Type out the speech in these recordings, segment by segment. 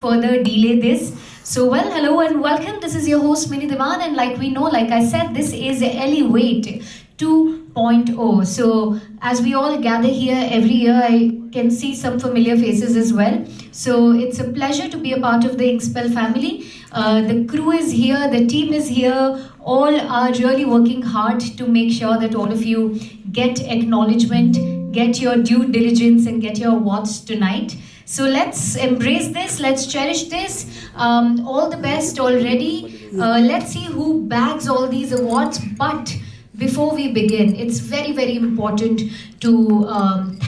further delay this. So, well, hello and welcome. This is your host, Mini Divan, and like we know, like I said, this is Elevate 2.0. So, as we all gather here every year, I can see some familiar faces as well. So, it's a pleasure to be a part of the Ingspel family. The crew is here, the team is here. All are really working hard to make sure that all of you get acknowledgement, get your due diligence, and get your awards tonight. So let's embrace this, let's cherish this. All the best already. Let's see who bags all these awards. But before we begin, it's very, very important to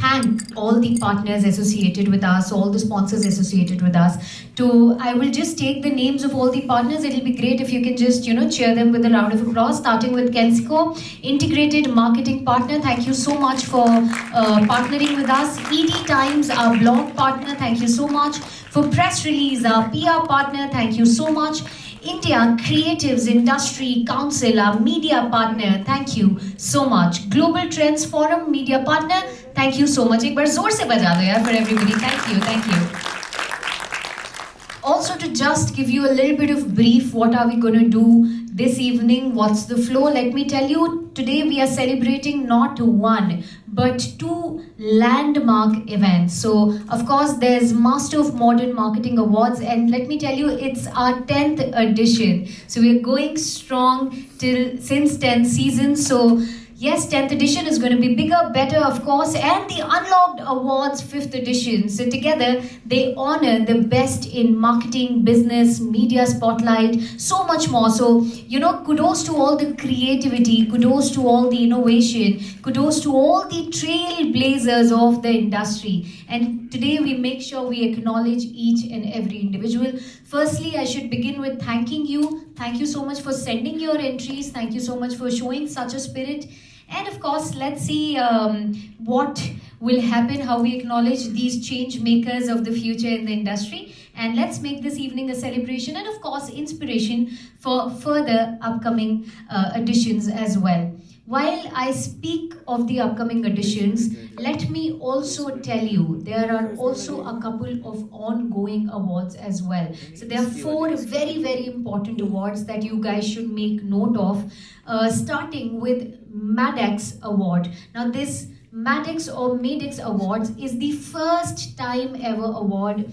thank all the partners associated with us, all the sponsors associated with us. I will just take the names of all the partners. It'll be great if you can just, cheer them with a round of applause, starting with Kensico, Integrated Marketing Partner. Thank you so much for partnering with us. ED Times, our blog partner. Thank you so much. For Press Release, our PR partner. Thank you so much. India Creatives Industry Council, our media partner, thank you so much. Global Trends Forum, media partner, thank you so much. एक बार जोर से बजा दो यार for everybody. Thank you. Also, to just give you a little bit of brief, what are we going to do this evening? What's the flow? Let me tell you, today we are celebrating not one, but two landmark events. So, of course, there's Master of Modern Marketing Awards, and let me tell you, it's our 10th edition. So, we're going strong since 10 seasons. So, yes, 10th edition is going to be bigger, better, of course, and the Unlocked Awards 5th edition. So together, they honor the best in marketing, business, media spotlight, so much more. So, kudos to all the creativity, kudos to all the innovation, kudos to all the trailblazers of the industry. And today, we make sure we acknowledge each and every individual. Firstly, I should begin with thanking you. Thank you so much for sending your entries. Thank you so much for showing such a spirit. And of course, let's see what will happen, how we acknowledge these change makers of the future in the industry. And let's make this evening a celebration and of course, inspiration for further upcoming editions as well. While I speak of the upcoming editions, let me also tell you, there are also a couple of ongoing awards as well. So there are 4 very, very important awards that you guys should make note of, starting with Maddex Award. Now this Maddex or Maddex Awards is the first time ever award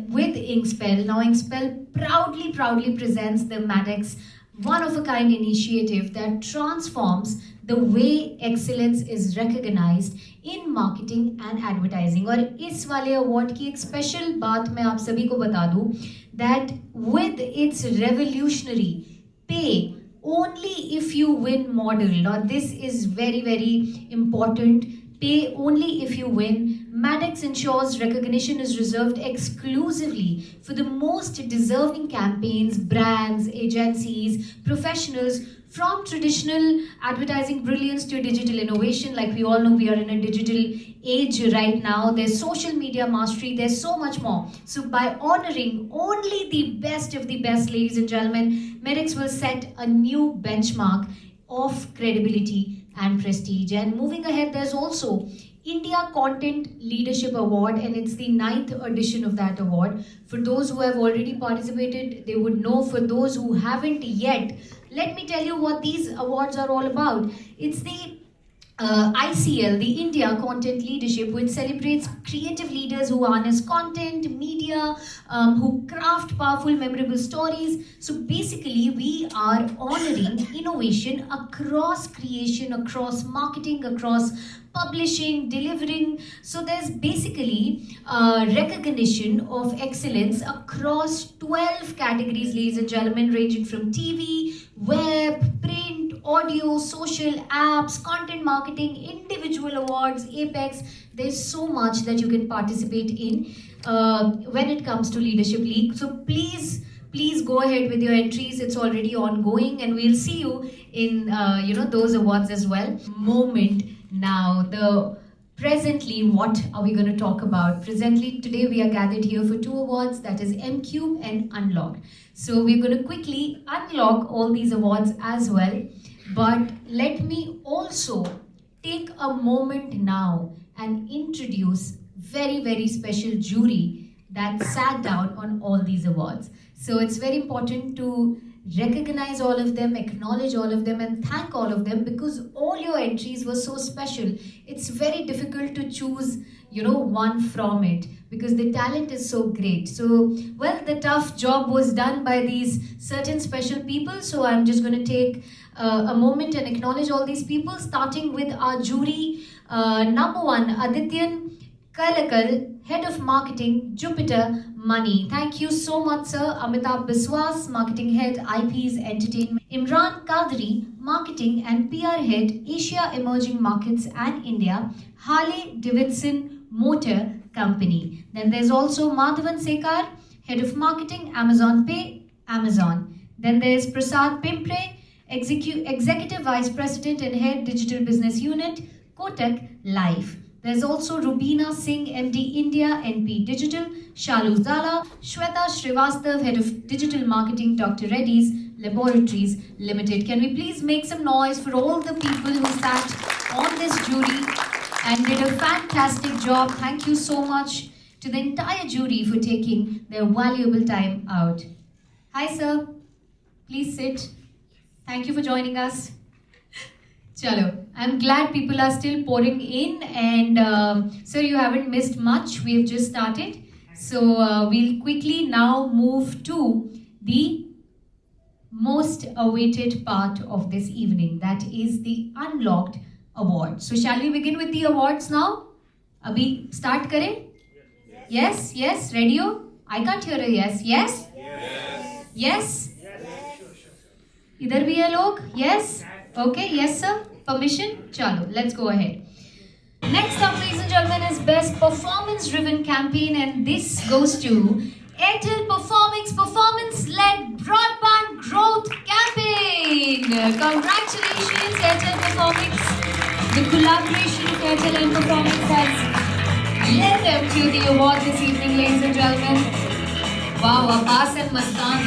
with Ingspel. Now Ingspel proudly presents the Maddex one-of-a-kind initiative that transforms the way excellence is recognized in marketing and advertising. और इस वाले award की एक special बात मैं आप सभी को बता दूं that with its revolutionary pay only if you win model. Now this is very, very important. Pay only if you win. Maddex ensures recognition is reserved exclusively for the most deserving campaigns, brands, agencies, professionals, from traditional advertising brilliance to digital innovation. Like we all know, we are in a digital age right now. There's social media mastery, there's so much more. So by honoring only the best of the best, ladies and gentlemen, Maddex will set a new benchmark of credibility and prestige. And moving ahead, there's also India Content Leadership Award, and it's the 9th edition of that award. For those who have already participated, they would know. For those who haven't yet, let me tell you what these awards are all about. It's the ICL, the India Content Leadership, which celebrates creative leaders who harness content, media, who craft powerful, memorable stories. So basically, we are honoring innovation across creation, across marketing, across publishing, delivering. So there's basically recognition of excellence across 12 categories, ladies and gentlemen, ranging from TV, web, print, audio, social, apps, content marketing, individual awards, Apex. There's so much that you can participate in when it comes to Leadership League. So please go ahead with your entries. It's already ongoing, and we'll see you in those awards as well. Moment now. Presently, what are we going to talk about? Presently, today we are gathered here for 2 awards, that is M-Cube and Unlocked. So we're going to quickly unlock all these awards as well. But let me also take a moment now and introduce very, very special jury that sat down on all these awards. So it's very important to recognize all of them, acknowledge all of them, and thank all of them because all your entries were so special. It's very difficult to choose, one from it because the talent is so great. So, well, the tough job was done by these certain special people. So I'm just going to take a moment and acknowledge all these people, starting with our jury. Number one, Adityan Kalakal, Head of Marketing, Jupiter Money. Thank you so much, sir. Amitabh Biswas, Marketing Head, IPs Entertainment. Imran Kadri, Marketing and PR Head, Asia Emerging Markets and India, Harley Davidson Motor Company. Then there's also Madhavan Sekar, Head of Marketing, Amazon Pay, Amazon. Then there's Prasad Pimpre, Executive Vice President and Head Digital Business Unit, Kotak Life. There's also Rubina Singh, MD India, NP Digital, Shalu Zala, Shweta Srivastav, Head of Digital Marketing, Dr. Reddy's Laboratories Limited. Can we please make some noise for all the people who sat on this jury and did a fantastic job? Thank you so much to the entire jury for taking their valuable time out. Hi, sir. Please sit. Thank you for joining us. Chalo, I'm glad people are still pouring in and sir, you haven't missed much. We've just started. So we'll quickly now move to the most awaited part of this evening. That is the Unlocked Award. So shall we begin with the awards now? Abhi start kare? Yes, yes, radio? I can't hear a yes. Yes? Yes? Idhar bhi hai log? Yes? Okay, yes sir. Permission? Chalo, let's go ahead. Next up, ladies and gentlemen, is Best Performance-Driven Campaign, and this goes to Airtel Performance-Led Broadband Growth Campaign. Congratulations, Airtel Performance. The collaboration of Airtel and Performance has led them to the award this evening, ladies and gentlemen. Wow, Abbas and Mastan.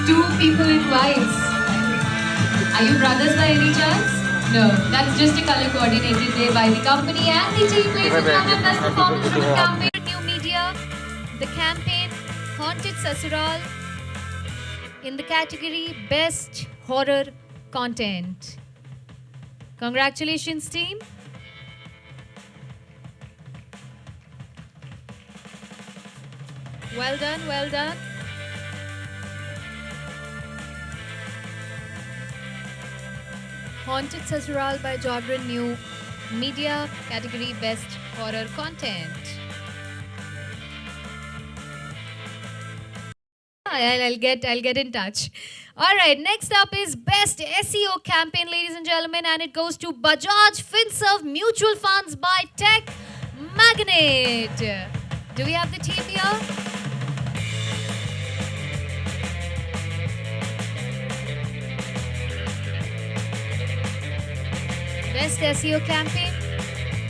Two people in whites. Are you brothers by any chance? No, that's just a color coordinated day by the company and the team. Ladies and gentlemen, Best Performance of the campaign. New media, the campaign Haunted Sasural in the category Best Horror Content. Congratulations, team. Well done, well done. Haunted Sasural by Jogran New Media, category Best Horror Content. I'll get in touch. All right, next up is Best SEO Campaign, ladies and gentlemen, and it goes to Bajaj Finserv Mutual Funds by Tech Magnet. Do we have the team here? Best SEO Campaign.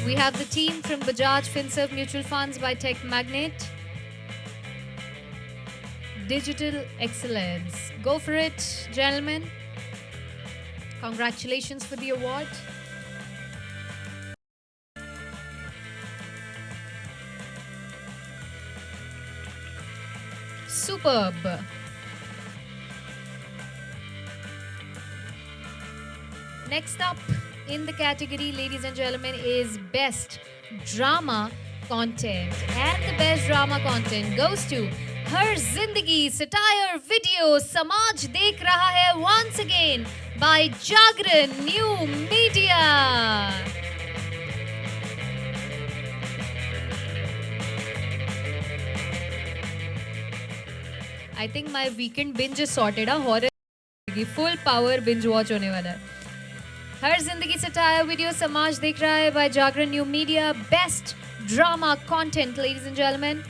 We have the team from Bajaj Finserv Mutual Funds by Tech Magnet. Digital Excellence. Go for it, gentlemen. Congratulations for the award. Superb. Next up in the category, ladies and gentlemen, is Best Drama Content. And the Best Drama Content goes to Har Zindagi Satire Video Samaj Dekh Raha Hai once again by Jagran New Media. I think my weekend binge is sorted. Horror full power binge watch hone wala hai. Har Zindagi Satire Video Samaj Dekh Raha Hai by Jagran New Media. Best Drama Content, ladies and gentlemen.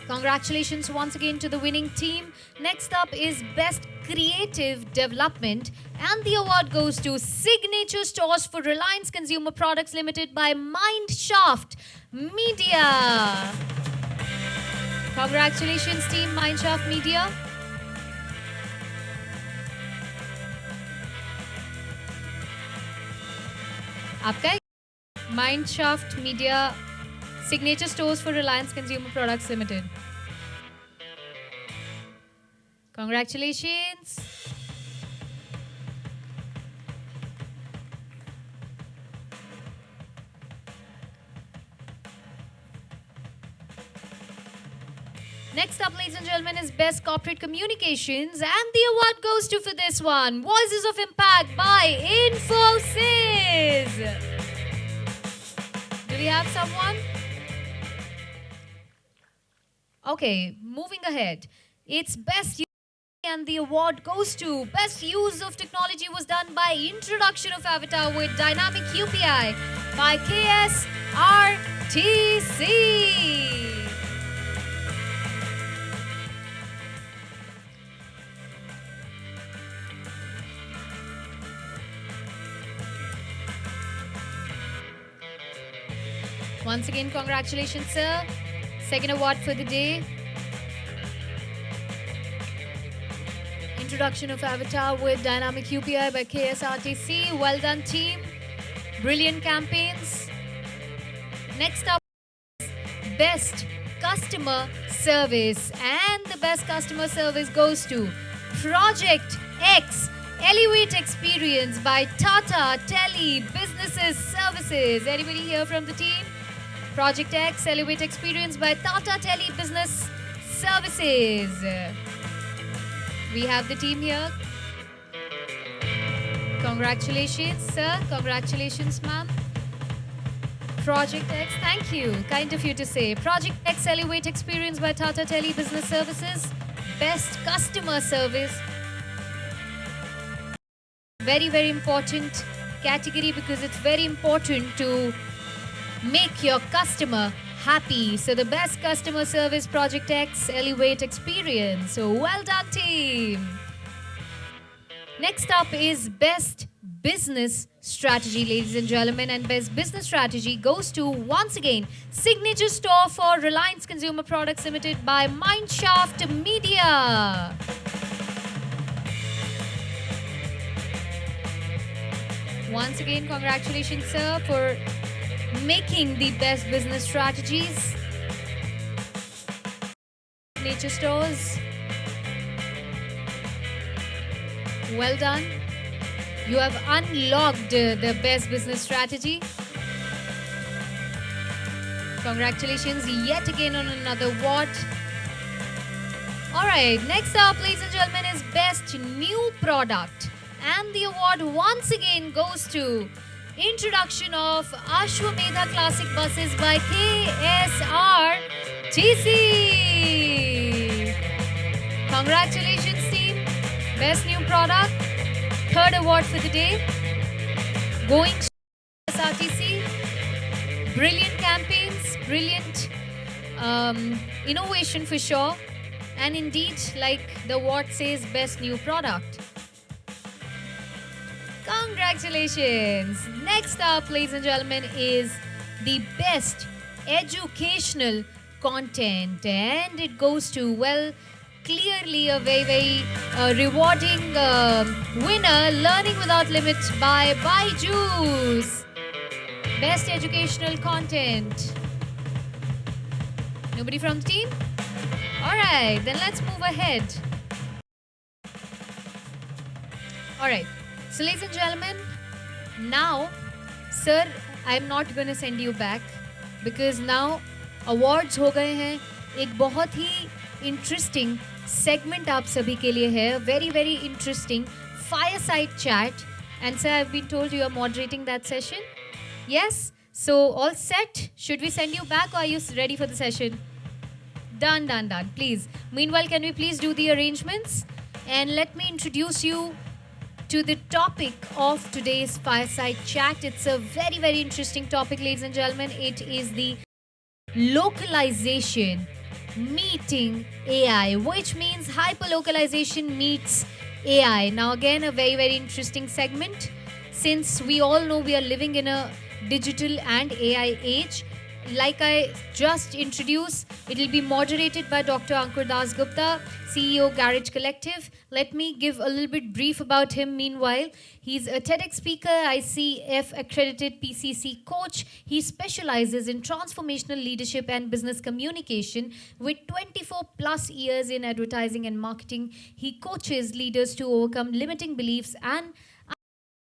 Congratulations once again to the winning team. Next up is Best Creative Development, and the award goes to Signature Stores for Reliance Consumer Products Limited by Mindshaft Media. Congratulations, team Mindshaft Media. आपका Mindshaft Media Signature Stores for Reliance Consumer Products Limited. Congratulations. Next up, ladies and gentlemen, is Best Corporate Communications, and the award goes to, for this one, Voices of Impact by Infosys. Do we have someone? Okay, moving ahead. It's Best Use, and the award goes to Best Use of Technology was done by introduction of Avatar with Dynamic UPI by KSRTC. Once again, congratulations, sir. Second award for the day. Introduction of Avatar with Dynamic UPI by KSRTC. Well done, team. Brilliant campaigns. Next up, Best Customer Service. And the Best Customer Service goes to Project X Elevate Experience by Tata Tele Businesses Services. Anybody here from the team? Project X Elevate Experience by Tata Tele Business Services. We have the team here. Congratulations, sir. Congratulations, ma'am. Project X, thank you. Kind of you to say. Project X Elevate Experience by Tata Tele Business Services. Best Customer Service. Very, very important category because it's very important to make your customer happy. So the Best Customer Service, Project X Elevate Experience. So well done, team. Next up is Best Business Strategy, ladies and gentlemen. And Best Business Strategy goes to, once again, Signature Store for Reliance Consumer Products Limited by Mineshaft Media. Once again, congratulations, sir, for making the best business strategies. Nature Stores. Well done. You have unlocked the best business strategy. Congratulations yet again on another award. Alright, next up, ladies and gentlemen, is Best New Product. And the award once again goes to Introduction of Ashwamedha Classic Buses by KSRTC. Congratulations, team. Best New Product. Third award for the day. Going to KSRTC. Brilliant campaigns. Brilliant innovation for sure. And indeed, like the award says, Best New Product. Congratulations! Next up, ladies and gentlemen, is the Best Educational Content. And it goes to, well, clearly a very, very rewarding winner, Learning Without Limits by Byju's. Best Educational Content. Nobody from the team? Alright, then let's move ahead. Alright. So, ladies and gentlemen, now, sir, I'm not going to send you back because now awards हो गए हैं. एक बहुत ही interesting segment आप सभी के लिए है. Very, very interesting fireside chat. And sir, I've been told you are moderating that session. Yes? So, all set? Should we send you back or are you ready for the session? Done, done, done. Please. Meanwhile, can we please do the arrangements? And let me introduce you to the topic of today's fireside chat. It's a very, very interesting topic, ladies and gentlemen. It is the localization meeting AI, which means hyperlocalization meets AI. Now, again, a very, very interesting segment. Since we all know we are living in a digital and AI age, like I just introduced, it will be moderated by Dr. Ankur Das Gupta, CEO Garage Collective. Let me give a little bit brief about him meanwhile. He's a TEDx speaker, ICF accredited PCC coach. He specializes in transformational leadership and business communication with 24 plus years in advertising and marketing. He coaches leaders to overcome limiting beliefs, and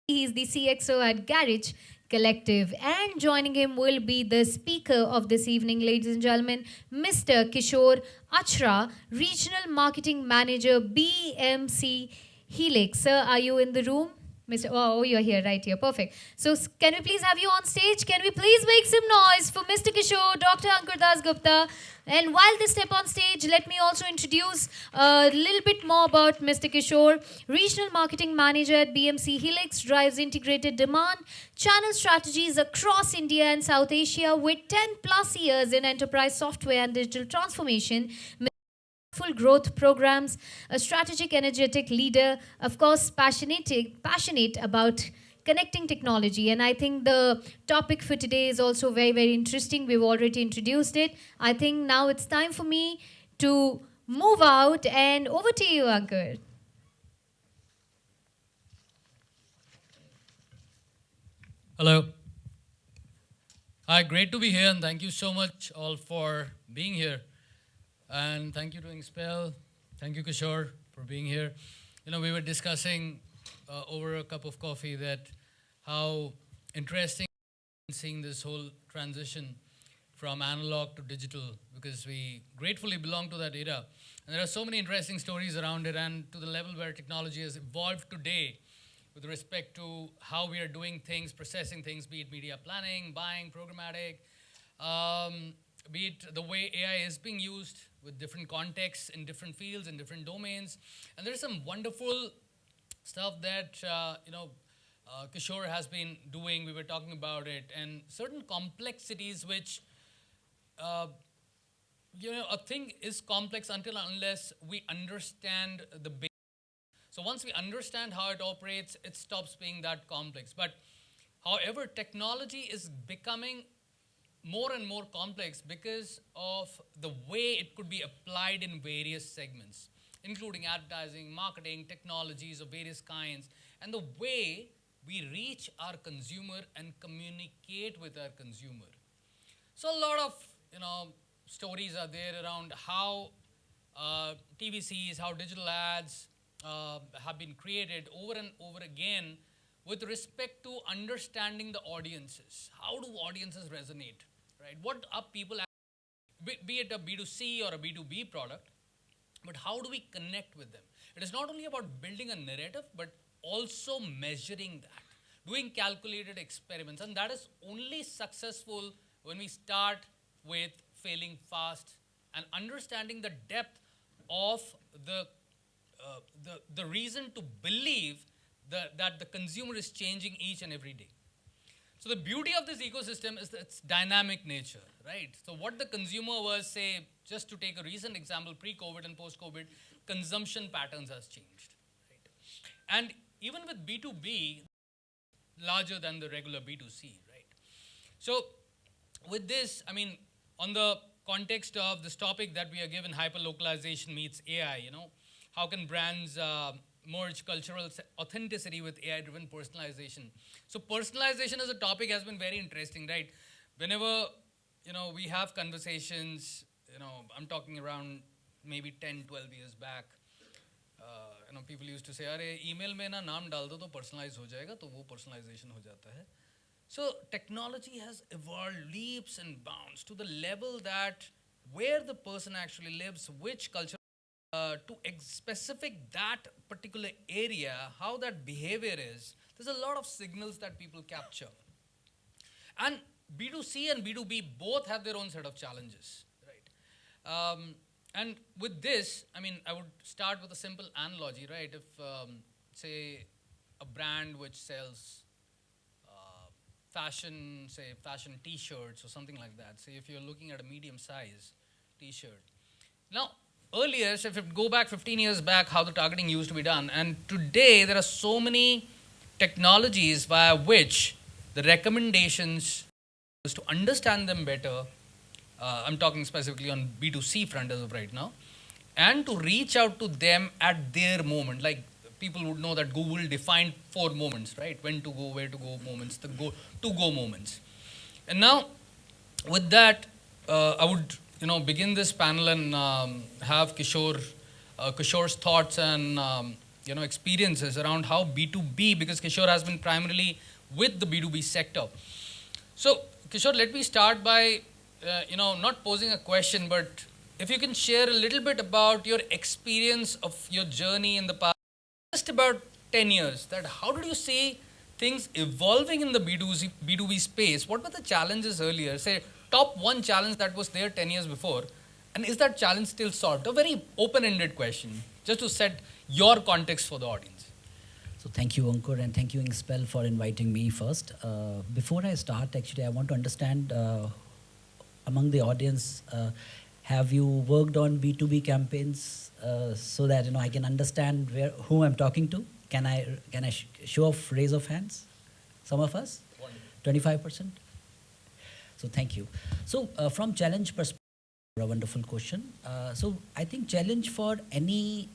he's the CXO at Garage Collective. And joining him will be the speaker of this evening, ladies and gentlemen, Mr. Kishore Achra, Regional Marketing Manager, BMC Helix. Sir, are you in the room? Mr. Oh, you're here, right here. Perfect. So, can we please have you on stage? Can we please make some noise for Mr. Kishore, Dr. Ankur Das Gupta? And while they step on stage, let me also introduce a little bit more about Mr. Kishore. Regional Marketing Manager at BMC Helix, drives integrated demand channel strategies across India and South Asia with 10 plus years in enterprise software and digital transformation. Full growth programs, a strategic, energetic leader, of course, passionate about connecting technology. And I think the topic for today is also very, very interesting. We've already introduced it. I think now it's time for me to move out, and over to you, Ankur. Hello. Hi, great to be here, and thank you so much all for being here. And thank you to Ingspel. Thank you, Kishore, for being here. You know, we were discussing over a cup of coffee that how interesting seeing this whole transition from analog to digital, because we gratefully belong to that era. And there are so many interesting stories around it, and to the level where technology has evolved today with respect to how we are doing things, processing things, be it media planning, buying, programmatic, be it the way AI is being used with different contexts in different fields, in different domains. And there's some wonderful stuff that, Kishore has been doing. We were talking about it, and certain complexities which, a thing is complex until unless we understand the basics. So once we understand how it operates, it stops being that complex. But however, technology is becoming more and more complex because of the way it could be applied in various segments, including advertising, marketing, technologies of various kinds, and the way we reach our consumer and communicate with our consumer. So a lot of stories are there around how TVCs, how digital ads have been created over and over again with respect to understanding the audiences. How do audiences resonate, right? What are people, be it a B2C or a B2B product, but how do we connect with them? It is not only about building a narrative, but also measuring that, doing calculated experiments. And that is only successful when we start with failing fast and understanding the depth of the reason to believe that the consumer is changing each and every day. So the beauty of this ecosystem is its dynamic nature, right? So what the consumer was, say, just to take a recent example, pre-COVID and post-COVID, consumption patterns has changed, right? And even with B2B, larger than the regular B2C, right? So with this, I mean, on the context of this topic that we are given, hyper-localization meets AI, how can brands merge cultural authenticity with AI-driven personalization? So personalization as a topic has been very interesting, right? Whenever, we have conversations, I'm talking around maybe 10, 12 years back, people used to say, "Arey, email mein na naam dal do to personalize ho jayega," to wo personalization ho jata hai. So technology has evolved leaps and bounds to the level that where the person actually lives, which culture, to specific that particular area, how that behavior is, there's a lot of signals that people capture. And B2C and B2B both have their own set of challenges, right? And with this, I mean, I would start with a simple analogy, right? If, say, a brand which sells fashion t-shirts or something like that, say if you're looking at a medium size t-shirt. Now, earlier, so if you go back 15 years back, how the targeting used to be done, and today there are so many technologies via which the recommendations is to understand them better. I'm talking specifically on B2C front as of right now, and to reach out to them at their moment. Like people would know that Google defined 4 moments, right? When to go, where to go moments, the go to go moments. And now, with that, I would begin this panel and have Kishore's thoughts and experiences around how B2B, because Kishore has been primarily with the B2B sector. So, Kishore, let me start by not posing a question, but if you can share a little bit about your experience of your journey in the past, just about 10 years, that how did you see things evolving in the B2B space? What were the challenges earlier? Say, top 1 challenge that was there 10 years before, and is that challenge still solved? A very open-ended question, just to set your context for the audience. So thank you, Ankur, and thank you, Ingspel, for inviting me first. Before I start, actually, I want to understand among the audience, have you worked on B2B campaigns so that I can understand who I'm talking to? Can I show off raise of hands? Some of us? 25%? So thank you. So from challenge perspective, a wonderful question. So I think challenge for any,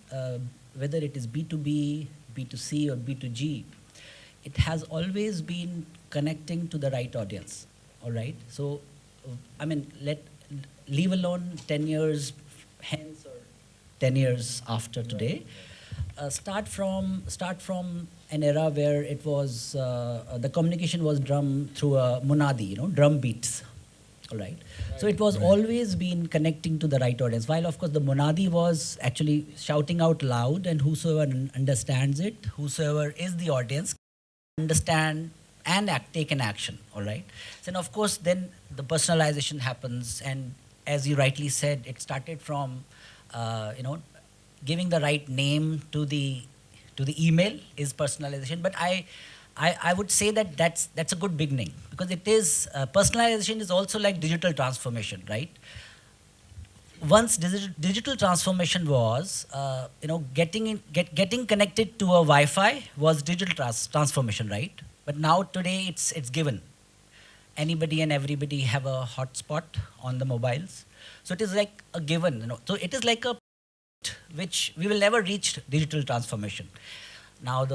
whether it is B2B, B2C or B2G, it has always been connecting to the right audience. All right. So, I mean, leave alone 10 years hence or 10 years after today. Start from an era where it was the communication was done through a munadi, drum beats. All right. So it was always been connecting to the right audience. While of course the munadi was actually shouting out loud, and whosoever understands it, whosoever is the audience, understand and take an action. All right. So and of course then the personalization happens, and as you rightly said, it started from giving the right name to the email is personalization. But I would say that that's a good beginning, because it is personalization is also like digital transformation, right? Once digital transformation was getting connected to a Wi-Fi was digital transformation, right? But now today it's given. Anybody and everybody have a hotspot on the mobiles, so it is like a given. So it is like a which we will never reach digital transformation. Now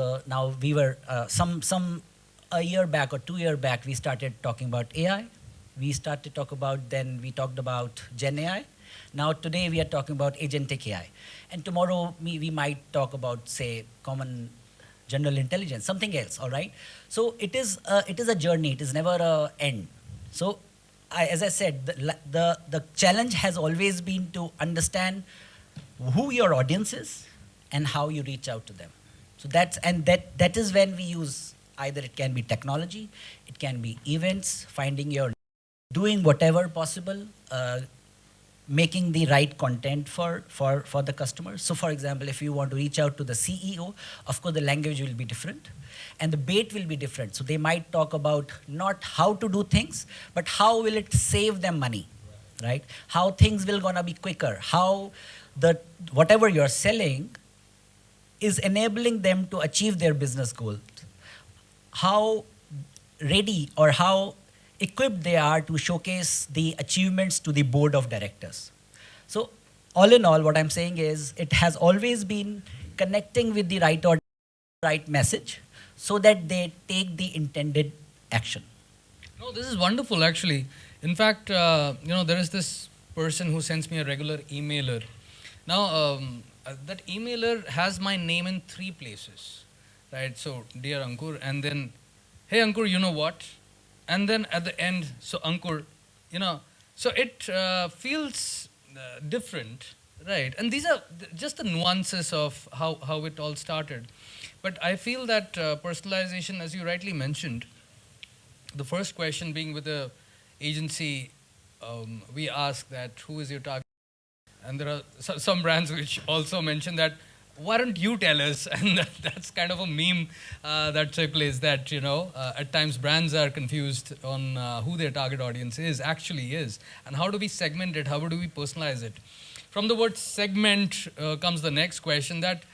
we were a year back or 2 years back, we started talking about AI. We talked about Gen AI. Now today we are talking about agentic AI, and tomorrow we might talk about, say, common general intelligence, something else. All right. So it is a journey. It is never a end. So as I said, the challenge has always been to understand who your audience is and how you reach out to them. So that is when we use, either it can be technology, it can be events, doing whatever possible, making the right content for the customers. So for example, if you want to reach out to the CEO, of course the language will be different and the bait will be different. So they might talk about not how to do things, but how will it save them money, right? How things will gonna be quicker, how whatever you're selling is enabling them to achieve their business goals. How ready or how equipped they are to showcase the achievements to the board of directors. So all in all, what I'm saying is it has always been connecting with the right message so that they take the intended action. No, this is wonderful actually. In fact, there is this person who sends me a regular emailer. Now, that emailer has my name in 3 places, right? So, dear Ankur, and then, hey Ankur, you know what? And then at the end, so Ankur, so it feels different, right? And these are just the nuances of how it all started. But I feel that personalization, as you rightly mentioned, the first question being with the agency, we ask that who is your target? And there are some brands which also mention that, why don't you tell us? And that's kind of a meme that took place that, at times brands are confused on who their target audience actually is. And how do we segment it? How do we personalize it? From the word segment comes the next question that,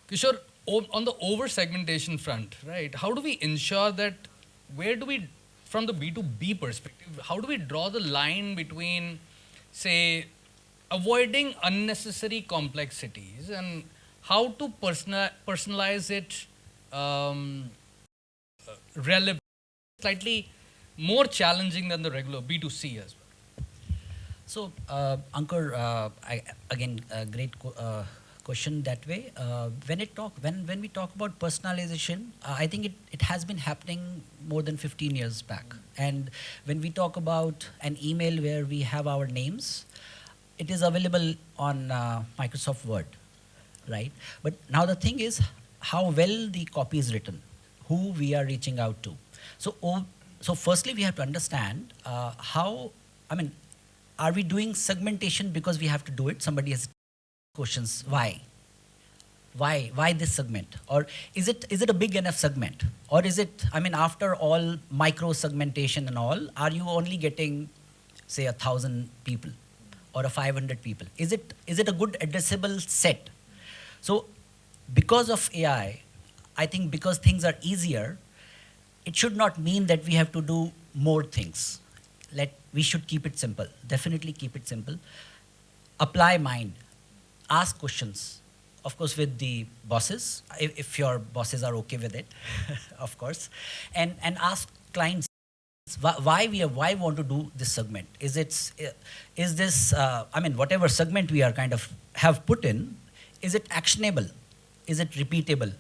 Kishore, on the over-segmentation front, right? How do we ensure that, where do we from the B2B perspective, how do we draw the line between, say, avoiding unnecessary complexities and how to personalize it relevant, slightly more challenging than the regular B2C as well? So, Ankur, again, a great question that way. When we talk about personalization, I think it has been happening more than 15 years back. And when we talk about an email where we have our names, it is available on Microsoft Word, right? But now the thing is how well the copy is written, who we are reaching out to. So firstly, we have to understand are we doing segmentation because we have to do it? Somebody has questions, why? Why this segment? Or is it a big enough segment? Or is it, after all micro segmentation and all, are you only getting, say, 1,000 people or 500 people? Is it a good addressable set? So because of AI, I think because things are easier, it should not mean that we have to do more things. We should keep it simple. Definitely keep it simple. Apply mind. Ask questions. Of course, with the bosses, if your bosses are okay with it, of course. And ask clients why we want to do this segment. Is this whatever segment we are kind of have put in, is it actionable? Is it repeatable?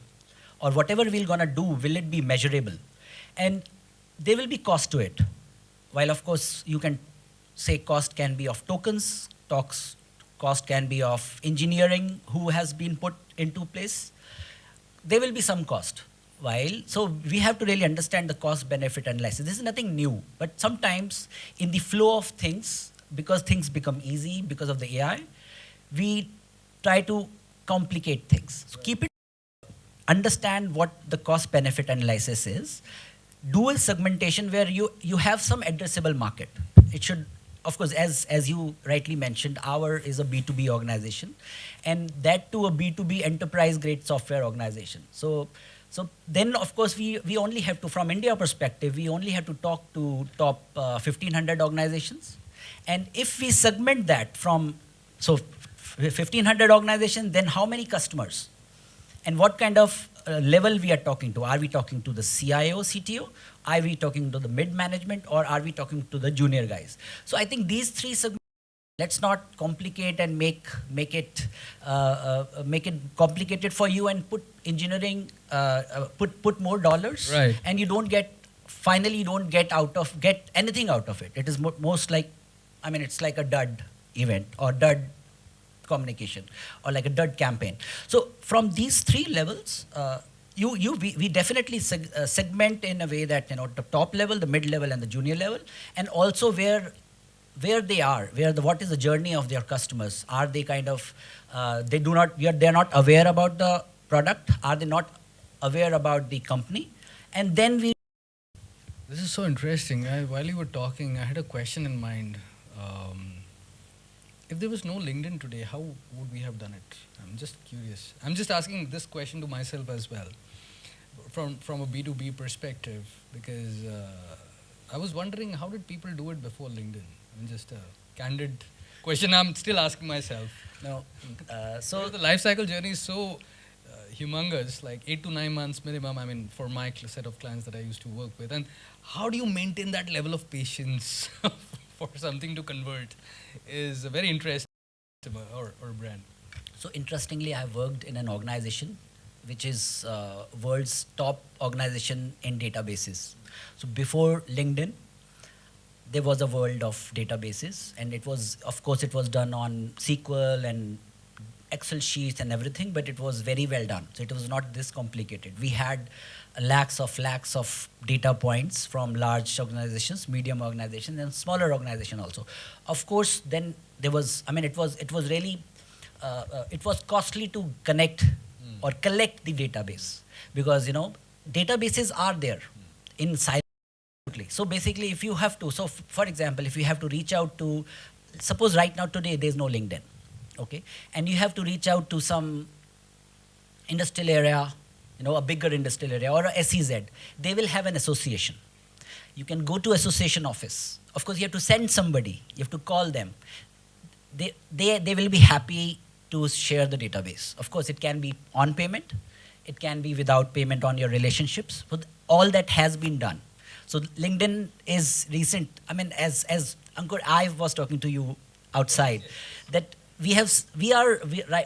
Or whatever we're gonna do, will it be measurable? And there will be cost to it. While of course you can say cost can be of tokens, cost can be of engineering who has been put into place, there will be some cost. So we have to really understand the cost benefit analysis. This is nothing new, but sometimes in the flow of things, because things become easy because of the AI, we try to complicate things. So keep it, understand what the cost benefit analysis is. Do a segmentation where you have some addressable market. It should, of course, as you rightly mentioned, our is a B2B organization, and that too a B2B enterprise grade software organization. So then, of course, we only have to, from India perspective, we only have to talk to top 1,500 organizations. And if we segment that from, 1,500 organizations, then how many customers? And what kind of level we are talking to? Are we talking to the CIO, CTO? Are we talking to the mid-management? Or are we talking to the junior guys? So I think these three segments, let's not complicate and make it complicated for you and put engineering, put more dollars. Right. And you don't get anything out of it. It is most like, it's like a dud event or dud communication or like a dud campaign. So from these three levels, we definitely segment in a way that, the top level, the mid level, and the junior level, and also where they are, what is the journey of their customers. Are they kind of they're not aware about the product? Are they not aware about the company? And then This is so interesting. While you were talking, I had a question in mind. If there was no LinkedIn today, how would we have done it? I'm just curious. I'm just asking this question to myself as well, from a B2B perspective, because I was wondering, how did people do it before LinkedIn? Just a candid question I'm still asking myself. No. So the life cycle journey is so humongous, like 8 to 9 months minimum, for my set of clients that I used to work with. And how do you maintain that level of patience for something to convert is a very interesting or brand. So interestingly, I worked in an organization which is world's top organization in databases. So before LinkedIn, there was a world of databases, and it was done on SQL and Excel sheets and everything, but it was very well done. So it was not this complicated. We had lakhs of data points from large organizations, medium organizations, and smaller organizations also. Of course, then there was, it was really, it was costly to connect or collect the database, because, databases are there in silently. So basically, if you have to, for example, if you have to reach out to, suppose right now today there's no LinkedIn, okay, and you have to reach out to some industrial area, a bigger industrial area or a SEZ, they will have an association. You can go to association office. Of course, you have to send somebody. You have to call them. They will be happy to share the database. Of course, it can be on payment. It can be without payment on your relationships. But all that has been done. So LinkedIn is recent. I mean, as Ankur, I was talking to you outside, that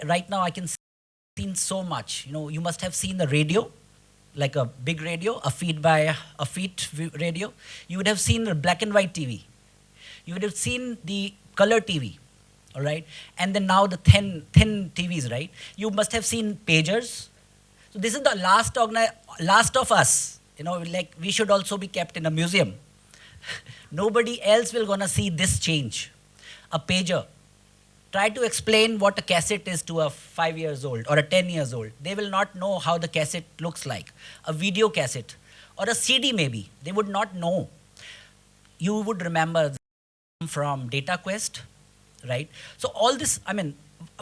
right now I can see so much. You know, you must have seen the radio, like a big radio, a feed radio. You would have seen the black and white TV. You would have seen the color TV, all right? And then now the thin TVs, right? You must have seen pagers. So this is the last of us. You know, like we should also be kept in a museum. Nobody else will gonna see this change. A pager. Try to explain what a cassette is to a 5 years old or a 10 years old. They will not know how the cassette looks like. A video cassette or a CD maybe. They would not know. You would remember from DataQuest, right? So all this, I mean,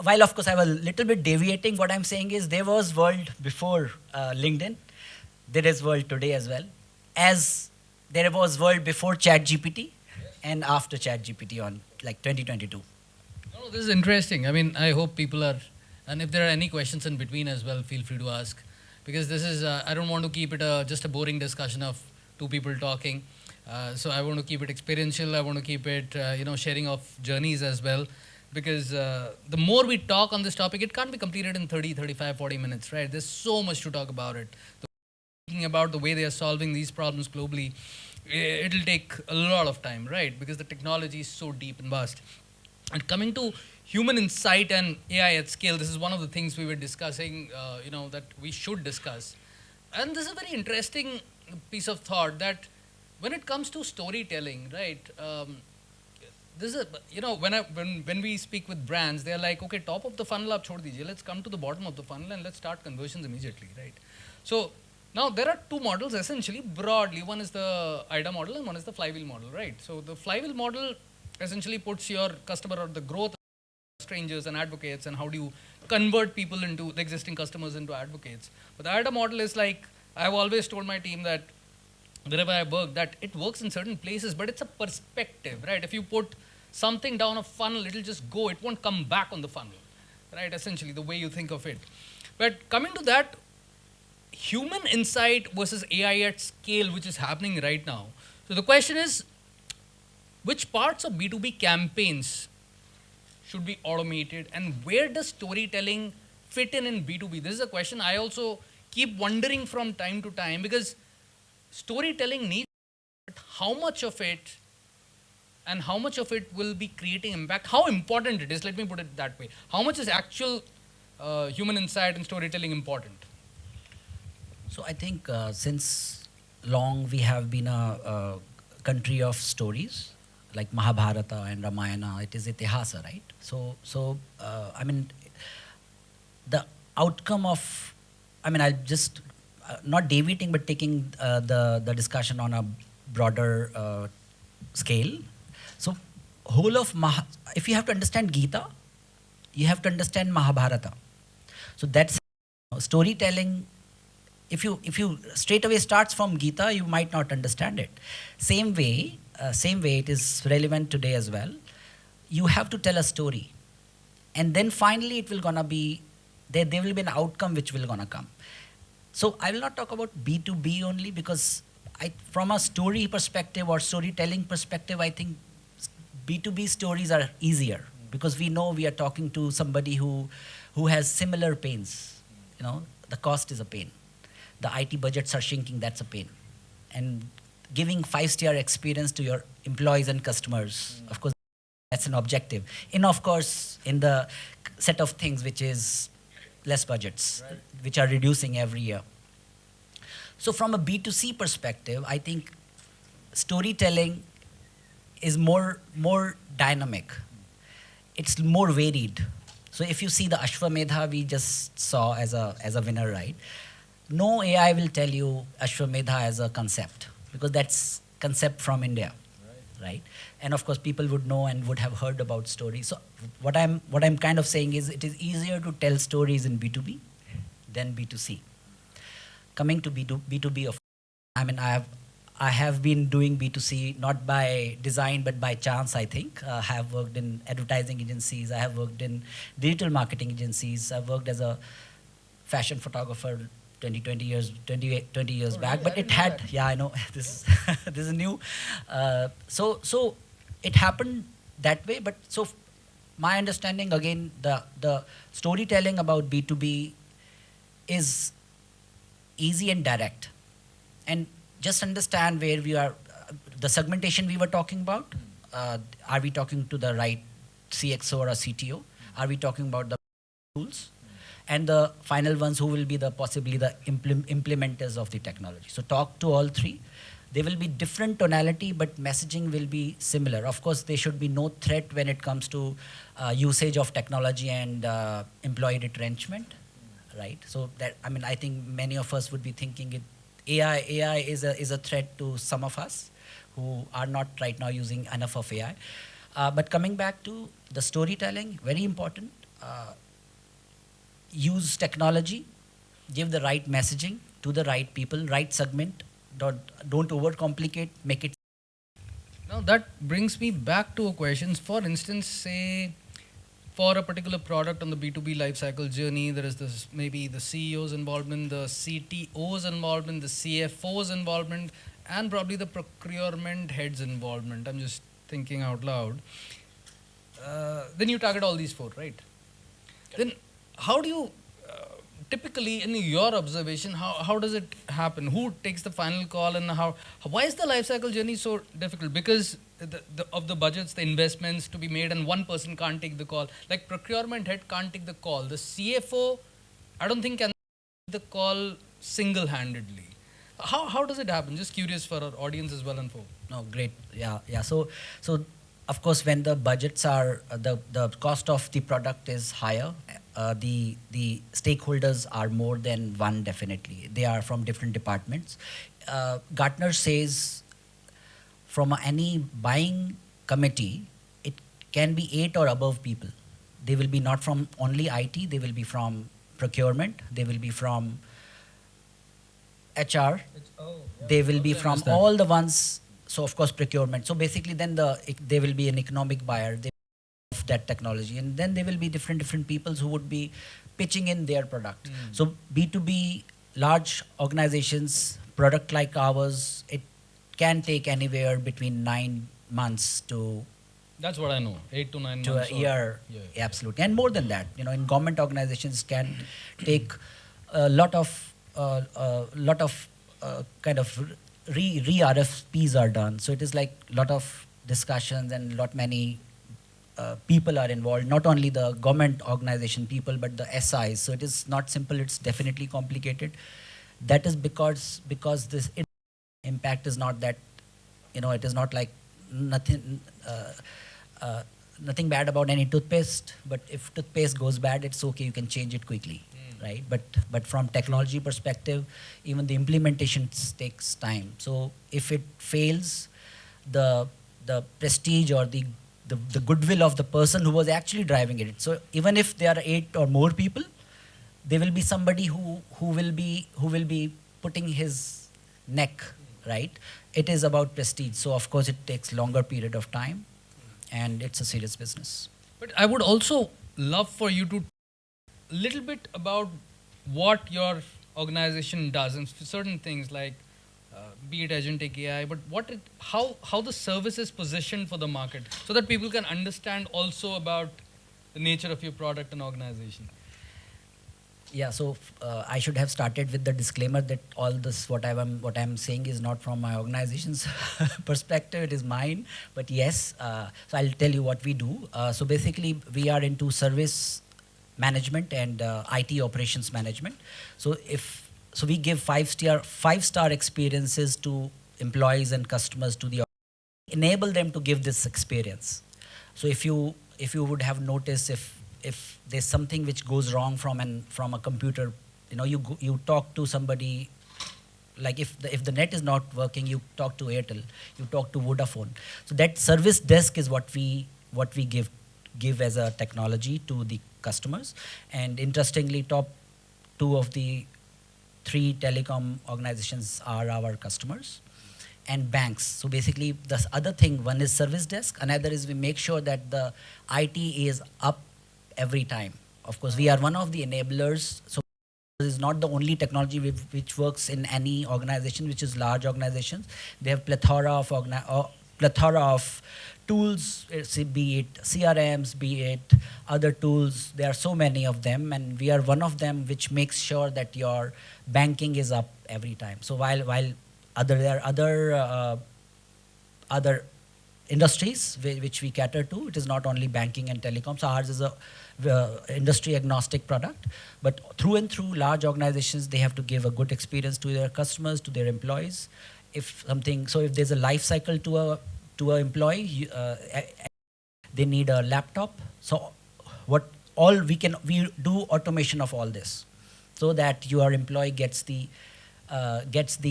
while of course I was a little bit deviating, what I'm saying is there was world before LinkedIn. There is world today as well. As there was world before ChatGPT and after ChatGPT on like 2022. No, this is interesting. I mean, I hope people are, and if there are any questions in between as well, feel free to ask. Because this is, I don't want to keep it just a boring discussion of two people talking. So I want to keep it experiential. I want to keep it, sharing of journeys as well. Because the more we talk on this topic, it can't be completed in 30, 35, 40 minutes, right? There's so much to talk about it. Thinking about the way they are solving these problems globally, it'll take a lot of time, right? Because the technology is so deep and vast. And coming to human insight and AI at scale, this is one of the things we were discussing, that we should discuss. And this is a very interesting piece of thought that when it comes to storytelling, right? This is, when we speak with brands, they're like, okay, top of the funnel aap chhod dijiye. Let's come to the bottom of the funnel and let's start conversions immediately, right? So now there are two models essentially broadly. One is the IDA model and one is the flywheel model, right? So the flywheel model essentially puts your customer or the growth of strangers and advocates, and how do you convert people into the existing customers into advocates. But the IDA model is like, I've always told my team that wherever I work, that it works in certain places, but it's a perspective, right? If you put something down a funnel, it'll just go, it won't come back on the funnel, right? Essentially, the way you think of it. But coming to that, human insight versus AI at scale, which is happening right now. So the question is, which parts of B2B campaigns should be automated, and where does storytelling fit in B2B? This is a question I also keep wondering from time to time, because storytelling needs, but how much of it and how much of it will be creating impact, how important it is, let me put it that way. How much is actual human insight and storytelling important? So I think since long we have been a country of stories, like Mahabharata and Ramayana. It is Itihasa, right? So I mean, the outcome of, I mean, I'll just not deviating, but taking the discussion on a broader scale. So whole of if you have to understand Gita, you have to understand Mahabharata. So that's storytelling. If you straight away starts from Gita, you might not understand it. Same way it is relevant today as well. You have to tell a story, and then finally it will gonna be there will be an outcome which will gonna come. So I will not talk about B2B only, because from a story perspective or storytelling perspective, I think B2B stories are easier, because we know we are talking to somebody who has similar pains. You know, the cost is a pain. The IT budgets are shrinking, that's a pain. And giving 5-star experience to your employees and customers, of course, that's an objective. And of course, in the set of things which is less budgets, right, which are reducing every year. So from a B2C perspective, I think storytelling is more dynamic. It's more varied. So if you see the Ashwamedha we just saw as a winner, right? No AI will tell you Ashwamedha as a concept, because that's concept from India, right? And of course, people would know and would have heard about stories. So what I'm kind of saying is, it is easier to tell stories in B2B than B2C. Coming to B2B, I mean, I have been doing B2C not by design but by chance, I think. I have worked in advertising agencies, I have worked in digital marketing agencies, I've worked as a fashion photographer 20 years Oh, back. really? But I it didn't know had, that. yeah, I know, this, this is new. So it happened that way. But so my understanding, again, the storytelling about B2B is easy and direct. And just understand where we are, the segmentation we were talking about. Are we talking to the right CXO or a CTO? Are we talking about the tools? And the final ones who will be the possibly the implementers of the technology. So talk to all three. There will be different tonality, but messaging will be similar. Of course, there should be no threat when it comes to usage of technology and employee retrenchment, right? So that, I mean, I think many of us would be thinking it. AI is a threat to some of us who are not right now using enough of AI. But coming back to the storytelling, very important. Use technology, give the right messaging to the right people, right segment. Don't overcomplicate, make it. Now that brings me back to a question. For instance, say for a particular product on the B2B lifecycle journey, there is this maybe the CEO's involvement, the CTO's involvement, the CFO's involvement, and probably the procurement head's involvement. I'm just thinking out loud. Then you target all these four, right? Then how do you typically, in your observation, how does it happen? Who takes the final call, and why is the life cycle journey so difficult? Because of the budgets, the investments to be made, and one person can't take the call. Like procurement head can't take the call. The CFO, I don't think can take the call single-handedly. How does it happen? Just curious for our audience as well and for. No, great. Yeah. So of course, when the budgets are the cost of the product is higher, the stakeholders are more than one. Definitely, they are from different departments. Gartner says from any buying committee, it can be 8 or above people. They will be not from only IT. They will be from procurement. They will be from HR. They will be from all the ones. So of course procurement. So basically then there will be an economic buyer of that technology, and then there will be different peoples who would be pitching in their product. So B2B large organizations, product like ours, it can take anywhere between 9 months to That's what I know. 8 to 9 to months. a year. Yeah. Absolutely, and more than that. In government organizations can take a lot of kind of re-RFPs are done. So it is like a lot of discussions and many people are involved, not only the government organization people, but the SIs. So it is not simple, it's definitely complicated. That is because this impact is not that, it is not like nothing bad about any toothpaste, but if toothpaste goes bad, it's okay, you can change it quickly. Right, but from technology perspective, even the implementation takes time. So if it fails, the prestige or the goodwill of the person who was actually driving it. So even if there are 8 or more people, there will be somebody who will be putting his neck, right. It is about prestige. So of course it takes longer period of time, and it's a serious business. But I would also love for you to little bit about what your organization does and certain things like be it agentic AI, but how the service is positioned for the market so that people can understand also about the nature of your product and organization. Yeah, so I should have started with the disclaimer that all this what I'm saying is not from my organization's perspective, it is mine. But yes, so I'll tell you what we do. So basically, we are into service management and IT operations management. So we give 5-star experiences to employees and customers to enable them to give this experience. So if you would have noticed if there's something which goes wrong from a computer, you talk to somebody. Like if the net is not working, you talk to Airtel, you talk to Vodafone. So that service desk is what we give as a technology to the customers. And interestingly, top 2 of the 3 telecom organizations are our customers. and banks. So basically, the other thing, one is service desk, another is we make sure that the IT is up every time. Of course, we are one of the enablers. So this is not the only technology which works in any organization, which is large organizations. They have plethora of tools, be it CRMs, be it other tools. There are so many of them, and we are one of them which makes sure that your banking is up every time. So while there are other industries which we cater to, it is not only banking and telecoms. So ours is a industry agnostic product, but through and through large organizations, they have to give a good experience to their customers, to their employees. If there's a life cycle to a employee, they need a laptop. So we do automation of all this, so that your employee gets the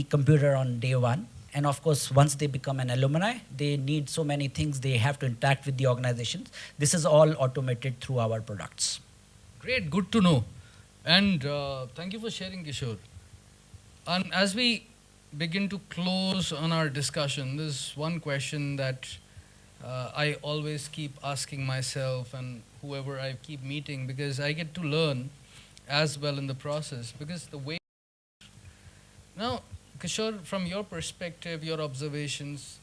computer on day one. And of course, once they become an alumni, they need so many things. They have to interact with the organizations. This is all automated through our products. Great, good to know. And thank you for sharing, Kishore. And as we begin to close on our discussion, there's one question that I always keep asking myself and whoever I keep meeting, because I get to learn as well in the process. Because the way now, Kishore, from your perspective, your observations,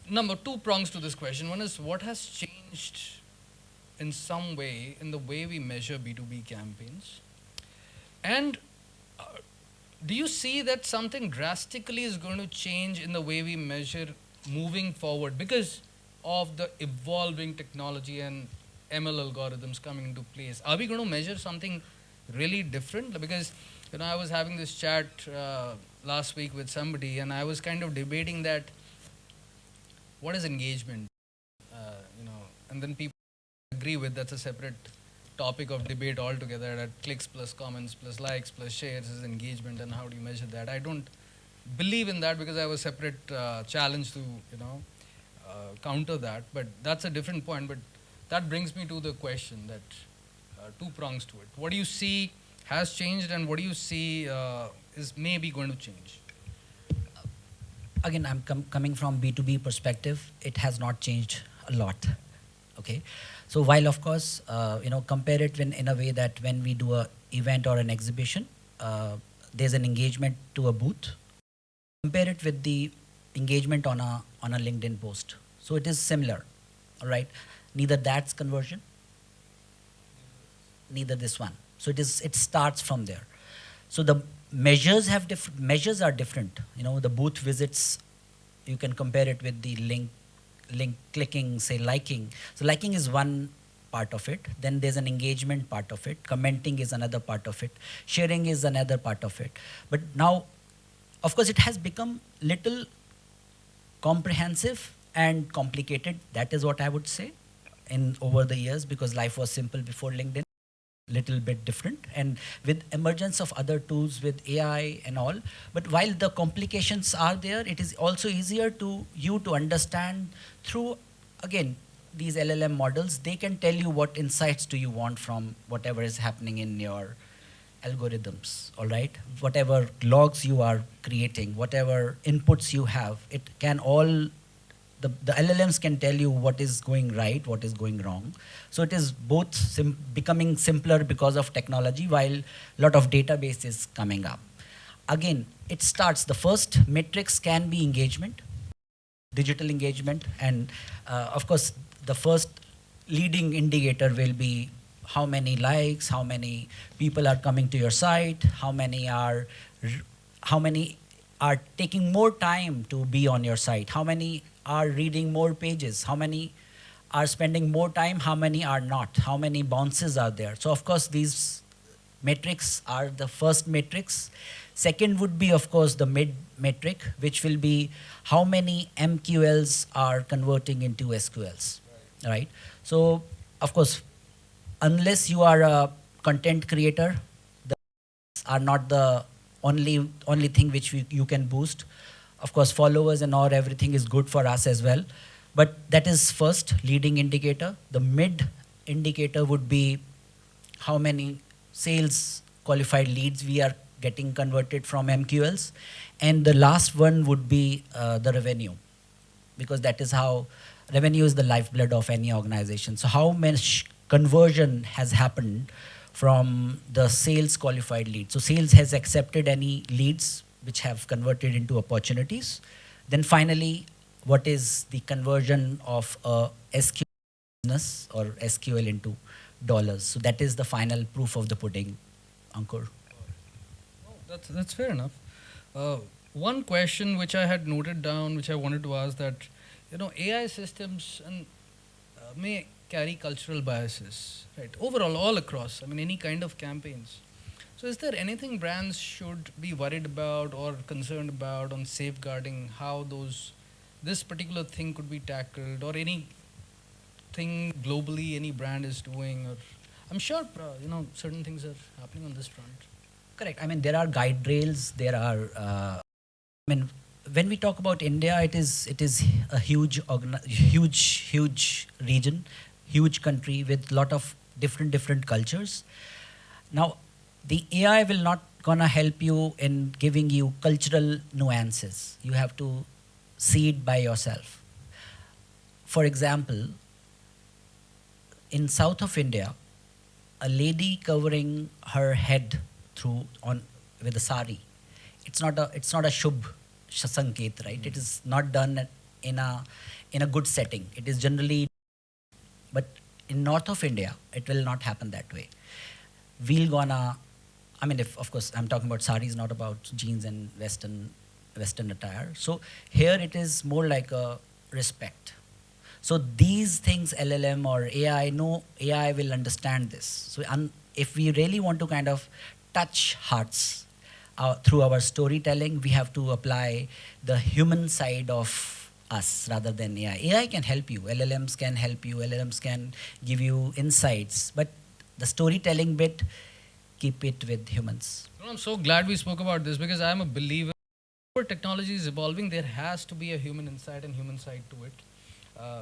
two prongs to this question. One is, what has changed in some way in the way we measure B2B campaigns? And do you see that something drastically is going to change in the way we measure moving forward because of the evolving technology and ML algorithms coming into place? Are we going to measure something really different? Because I was having this chat last week with somebody, and I was kind of debating that what is engagement, and then people agree with that's a separate topic of debate altogether. That clicks plus comments plus likes plus shares is engagement, and how do you measure that? I don't believe in that because I have a separate challenge to counter that. But that's a different point. But that brings me to the question that two prongs to it. What do you see has changed, and what do you see is maybe going to change? Again, I'm coming from B2B perspective. It has not changed a lot. Okay, so while of course compare it in a way that when we do a event or an exhibition, there's an engagement to a booth. Compare it with the engagement on a LinkedIn post. So it is similar, all right. Neither that's conversion, neither this one. So it starts from there. So the measures are different. The booth visits, you can compare it with the link clicking, say liking. So liking is one part of it. Then there's an engagement part of it. Commenting is another part of it. Sharing is another part of it. But now, of course, it has become little comprehensive and complicated. That is what I would say over the years, because life was simple before LinkedIn. Little bit different, and with emergence of other tools with AI and all. But while the complications are there, it is also easier to understand through, again, these LLM models. They can tell you what insights do you want from whatever is happening in your algorithms, all right? Whatever logs you are creating, whatever inputs you have, it can all, the LLMs can tell you what is going right, what is going wrong. So it is both becoming simpler because of technology, while a lot of database is coming up. Again, it starts, the first metrics can be engagement, digital engagement, and of course, the first leading indicator will be how many likes, how many people are coming to your site, how many are taking more time to be on your site, how many are reading more pages, how many are spending more time, how many are not, how many bounces are there. So of course these metrics are the first metrics. Second would be of course the mid metric, which will be how many MQLs are converting into SQLs, right? So of course, unless you are a content creator, the are not the only thing which you can boost. Of course, followers and all, everything is good for us as well. But that is first leading indicator. The mid indicator would be how many sales qualified leads we are getting converted from MQLs. And the last one would be the revenue, because that is how revenue is the lifeblood of any organization. So how much conversion has happened from the sales qualified lead? So sales has accepted any leads which have converted into opportunities. Then finally, what is the conversion of a SQL business or SQL into dollars? So that is the final proof of the pudding, Ankur. Oh, that's fair enough. One question which I had noted down, which I wanted to ask, that AI systems may carry cultural biases, right? Overall, all across. I mean, any kind of campaigns. So, is there anything brands should be worried about or concerned about on safeguarding how this particular thing could be tackled, or anything globally any brand is doing? Or I'm sure certain things are happening on this front. Correct. I mean, there are guide rails. There are. I mean, when we talk about India, it is a huge region, huge country with lot of different cultures. Now, the AI will not gonna help you in giving you cultural nuances. You have to see it by yourself. For example, in south of India, a lady covering her head with a sari, it's not a shubh sanket, right? It is not done in a good setting. It is generally, but in north of India, it will not happen that way. We'll gonna, I mean, if of course I'm talking about saris, not about jeans and western attire. So here it is more like a respect. So these things, LLM or AI, no AI will understand this. So if we really want to kind of touch hearts through our storytelling, we have to apply the human side of us rather than AI. AI can help you, LLMs can help you, LLMs can give you insights, but the storytelling bit, keep it with humans. I'm so glad we spoke about this, because I'm a believer technology is evolving. There has to be a human insight and human side to it,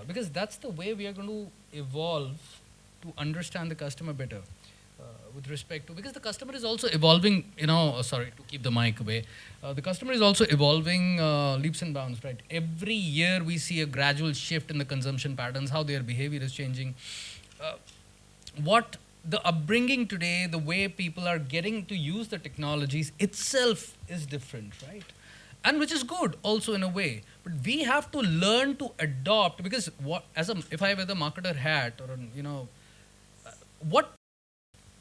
because that's the way we are going to evolve to understand the customer better. With respect to, because the customer is also evolving, sorry to keep the mic away, the customer is also evolving leaps and bounds, right? Every year we see a gradual shift in the consumption patterns, how their behavior is changing. What the upbringing today, the way people are getting to use the technologies itself is different, right? And which is good also in a way. But we have to learn to adopt, because if I wear the marketer hat, or what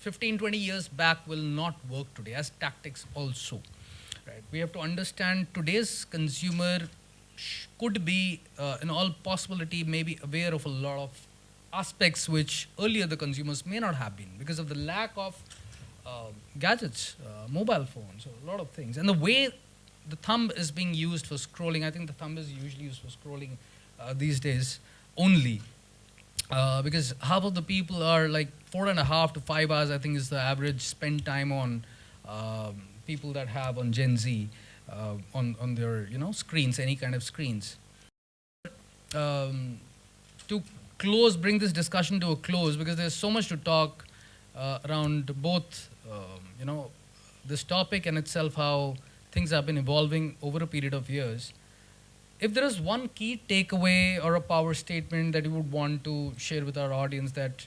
15, 20 years back will not work today as tactics also, right? We have to understand today's consumer could be, in all possibility, maybe aware of a lot of aspects which earlier the consumers may not have been, because of the lack of gadgets, mobile phones, a lot of things. And the way the thumb is being used for scrolling, I think the thumb is usually used for scrolling these days only. Because half of the people are like 4.5 to 5 hours, I think, is the average spend time on people that have on Gen Z on their screens, any kind of screens. To bring this discussion to a close, because there's so much to talk around both this topic and itself, how things have been evolving over a period of years. If there is one key takeaway or a power statement that you would want to share with our audience, that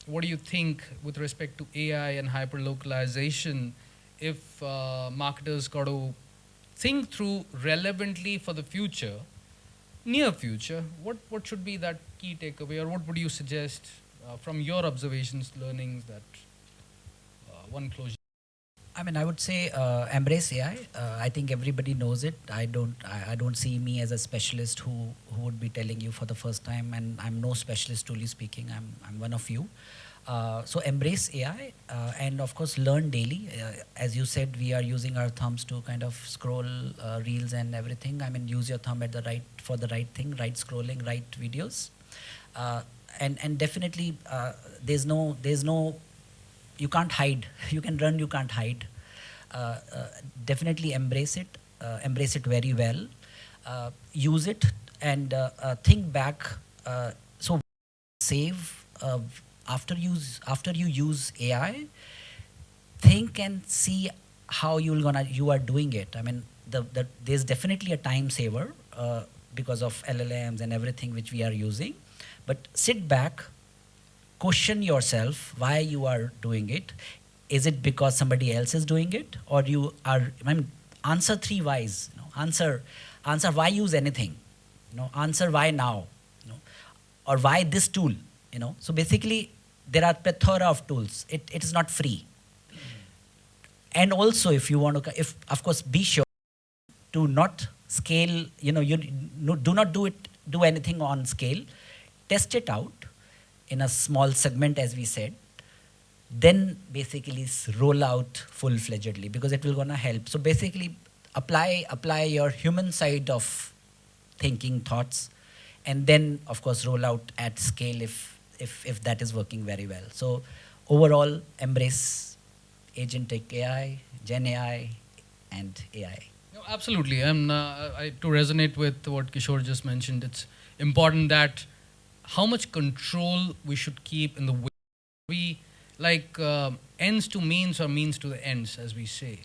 what do you think with respect to AI and hyperlocalization, if marketers got to think through relevantly for the future, near future, what should be that key takeaway, or what would you suggest from your observations, learnings, that one closure? I mean, I would say embrace AI. I think everybody knows it. I don't see me as a specialist who would be telling you for the first time, and I'm no specialist, truly speaking. I'm one of you. So embrace AI, and of course learn daily. As you said, we are using our thumbs to kind of scroll reels and everything. I mean, use your thumb for the right thing, right scrolling, right videos, and definitely there's no. You can't hide. You can run, you can't hide. Definitely embrace it very well. Use it and think back. So save after you use AI. think and see how you are doing it. I mean, there's definitely a time saver because of LLMs and everything which we are using. But sit back, question yourself why you are doing it. Is it because somebody else is doing it, or you are? I mean, answer three whys. Answer why use anything. Answer why now. Or why this tool. So basically, there are plethora of tools. It is not free. And also, if you want to, of course, be sure to not scale. Do not do anything on scale. Test it out in a small segment, as we said. Then basically roll out full-fledgedly, because it will gonna help. So basically, apply your human side of thinking, thoughts, and then of course roll out at scale if that is working very well. So overall, embrace agentic AI, Gen AI, and AI. No, absolutely. To resonate with what Kishore just mentioned, it's important that how much control we should keep in the way we ends to means or means to the ends, as we say.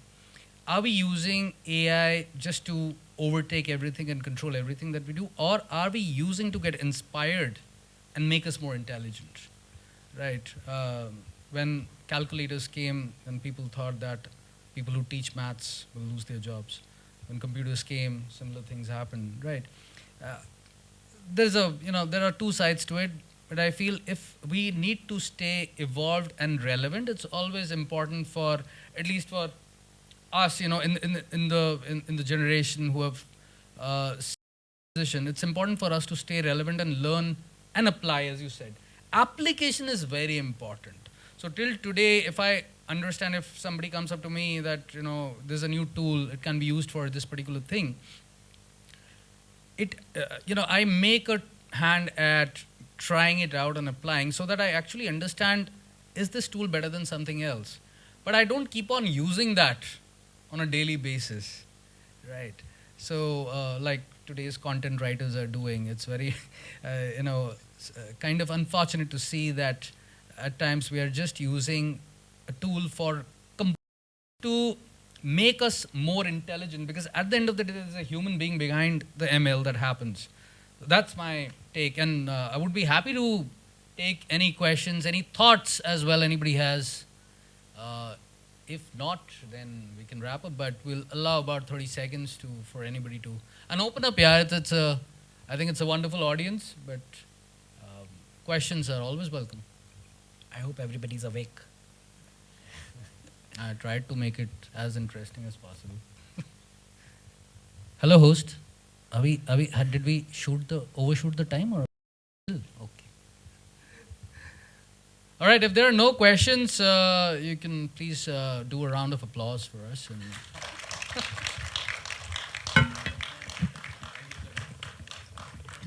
Are we using AI just to overtake everything and control everything that we do, or are we using to get inspired and make us more intelligent? Right? When calculators came, and people thought that people who teach maths will lose their jobs. When computers came, similar things happened. Right? There are two sides to it, but I feel if we need to stay evolved and relevant, it's always important for, at least for us, in the generation who have position, it's important for us to stay relevant and learn and apply, as you said. Application is very important. So till today, if I understand, if somebody comes up to me that there's a new tool, it can be used for this particular thing, I make a hand at trying it out and applying, so that I actually understand, is this tool better than something else? But I don't keep on using that on a daily basis, right? So like today's content writers are doing, it's very, kind of unfortunate to see that at times we are just using a tool to make us more intelligent, because at the end of the day, there's a human being behind the ML that happens. That's my take, and I would be happy to take any questions, any thoughts as well anybody has. If not, then we can wrap up, but we'll allow about 30 seconds for anybody to, and open up. Yeah, I think it's a wonderful audience, but questions are always welcome. I hope everybody's awake. I tried to make it as interesting as possible. Hello, host. Did we overshoot the time, or? Okay. All right. If there are no questions, you can please do a round of applause for us.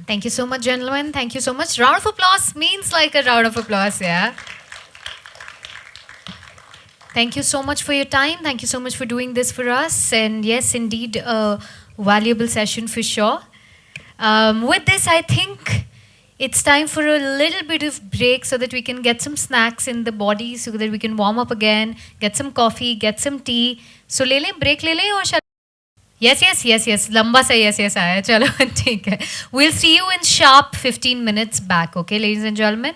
Thank you so much, gentlemen. Thank you so much. Round of applause means like a round of applause, yeah? Thank you so much for your time. Thank you so much for doing this for us. And yes, indeed, a valuable session for sure. With this, I think it's time for a little bit of break so that we can get some snacks in the body, so that we can warm up again, get some coffee, get some tea. So ले लें break ले लें, or shall? Yes. लंबा सा yes आया. चलो ठीक है. We'll see you in sharp 15 minutes back. Okay, ladies and gentlemen.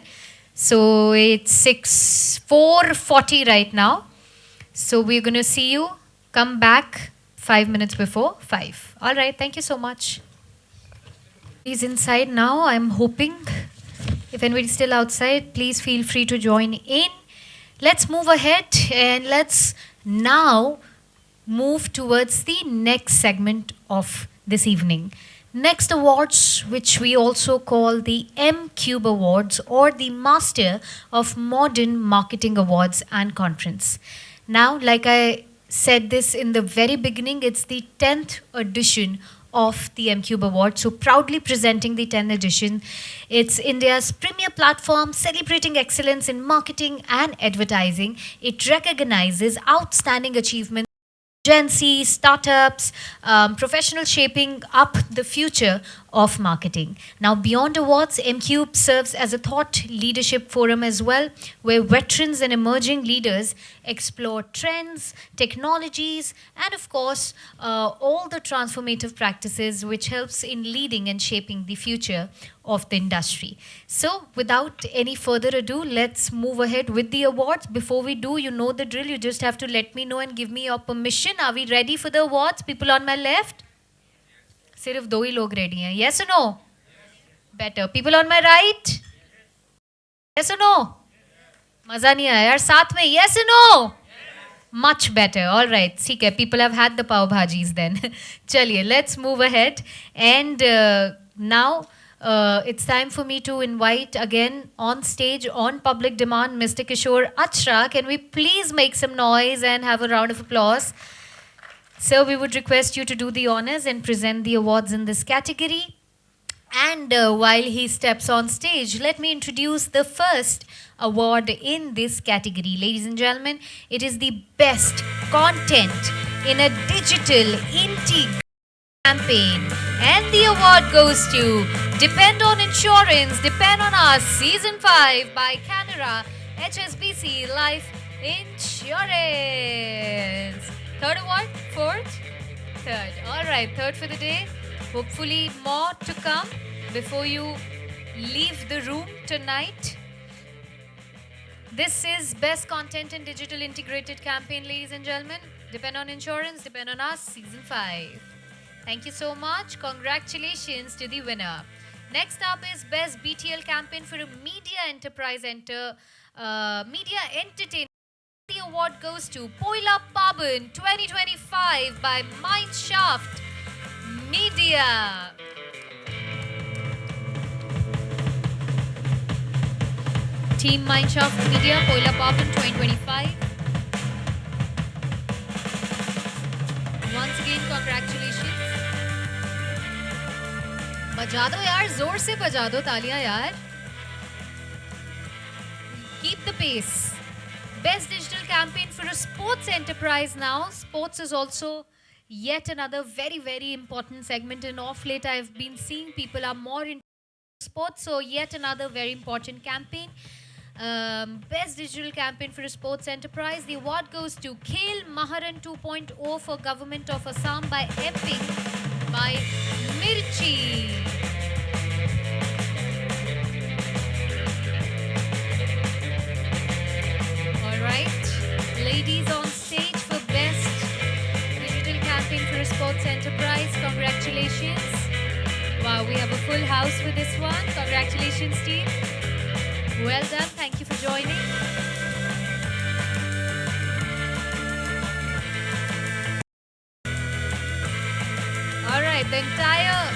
So it's 4:40 right now. So we're going to see you. Come back 5 minutes before 5. All right. Thank you so much. He's inside now. I'm hoping. If anybody's still outside, please feel free to join in. Let's move ahead, and let's now move towards the next segment of this evening. Next awards, which we also call the M-Cube Awards, or the Master of Modern Marketing Awards and Conference. Now, like I said this in the very beginning, it's the 10th edition of the M-Cube Award. So proudly presenting the 10th edition. It's India's premier platform celebrating excellence in marketing and advertising. It recognizes outstanding achievements Gen Z, startups, professional shaping up the future of marketing. Now, beyond awards, MCube serves as a thought leadership forum as well, where veterans and emerging leaders explore trends, technologies, and of course, all the transformative practices which helps in leading and shaping the future of the industry. So, without any further ado, let's move ahead with the awards. Before we do, you know the drill. You just have to let me know and give me your permission. Are we ready for the awards? People on my left? सिर्फ दो ही लोग ready हैं. Yes or no? Better. People on my right? Yes or no? मजा नहीं आया यार साथ में. Yes or no? Much better. All right. ठीक है. People have had the pav bhajis then. चलिए, let's move ahead. And now it's time for me to invite again on stage on public demand Mr. Kishore Achra. Can we please make some noise and have a round of applause? So we would request you to do the honors and present the awards in this category. And while he steps on stage, let me introduce the first award in this category. Ladies and gentlemen, it is the best content in a digital integrated campaign. And the award goes to Depend on Insurance, Depend on Us, Season 5 by Canara HSBC Life Insurance. Third award? Fourth? Third. All right, third for the day. Hopefully more to come before you leave the room tonight. This is Best Content in Digital Integrated Campaign, ladies and gentlemen. Depend on Insurance, Depend on Us, Season 5. Thank you so much. Congratulations to the winner. Next up is Best BTL Campaign for a Media Enterprise Media Entertainment. The award goes to Poila Paban 2025 by Mindshaft Media. Team Mindshaft Media, Poila Paban 2025. Once again, congratulations. बजा दो यार, जोर से बजा दो तालियां यार. Keep the pace. Best digital campaign for a sports enterprise now. Sports is also yet another very, very important segment. And off late, I've been seeing people are more into sports. So yet another very important campaign. Best digital campaign for a sports enterprise. The award goes to Khel Maharan 2.0 for Government of Assam by Epic by Mirchi. Ladies on stage for Best Digital Campaign for a Sports Enterprise. Congratulations. Wow, we have a full house for this one. Congratulations, team. Well done. Thank you for joining. All right, the entire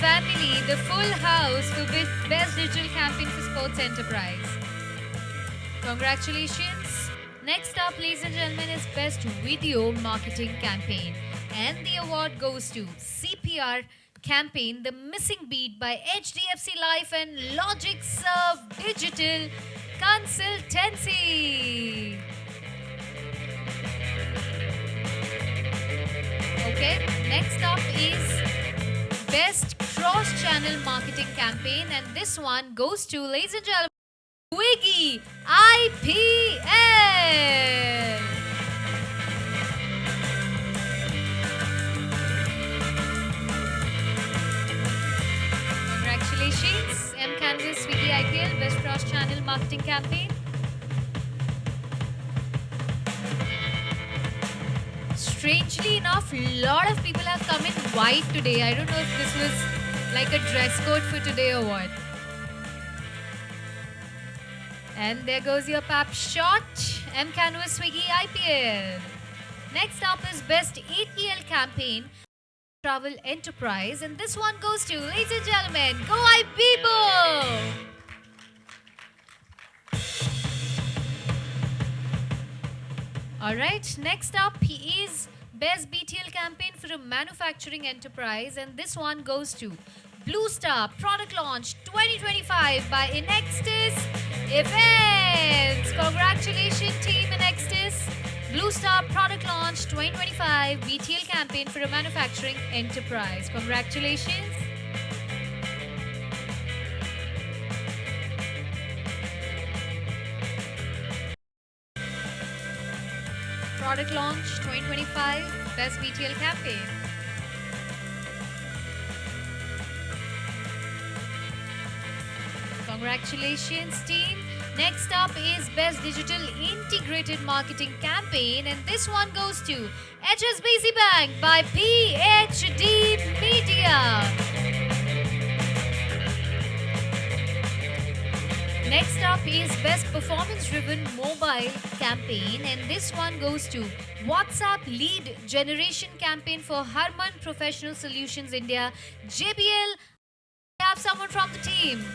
family, the full house for Best Digital Campaign for Sports Enterprise. Congratulations. Next up, ladies and gentlemen, is Best Video Marketing Campaign. And the award goes to CPR Campaign, The Missing Beat by HDFC Life and Logic Serve Digital Consultancy. Okay, next up is Best Cross-Channel Marketing Campaign. And this one goes to, ladies and gentlemen, Wiggy IPL. Congratulations, M Canvas Wiggy IPL Best Cross Channel Marketing Campaign. Strangely enough, a lot of people have come in white today. I don't know if this was like a dress code for today or what. And there goes your pap shot, M Canvas Swiggy IPL. Next up is Best ATL Campaign Travel Enterprise. And this one goes to, ladies and gentlemen, Go IPBO! Alright, next up is Best BTL Campaign for a Manufacturing Enterprise. And this one goes to Blue Star Product Launch 2025 by Inextis Events. Congratulations, Team Inextis. Blue Star Product Launch 2025 BTL campaign for a manufacturing enterprise. Congratulations. Product Launch 2025 Best BTL campaign. Congratulations, team. Next up is Best Digital Integrated Marketing Campaign, and this one goes to HSBC Bank by PhD Media. Next up is Best Performance Driven Mobile Campaign, and this one goes to WhatsApp Lead Generation Campaign for Harman Professional Solutions India. JBL, I have someone from the team.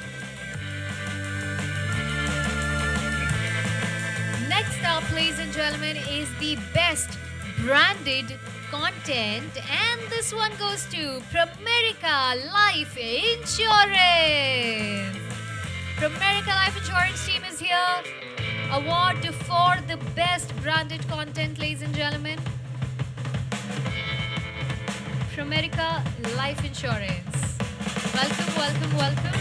Next up, ladies and gentlemen, is the Best Branded Content, and this one goes to Pramerica Life Insurance. Pramerica Life Insurance team is here. Award for the Best Branded Content, ladies and gentlemen. Pramerica Life Insurance. Welcome, welcome, welcome.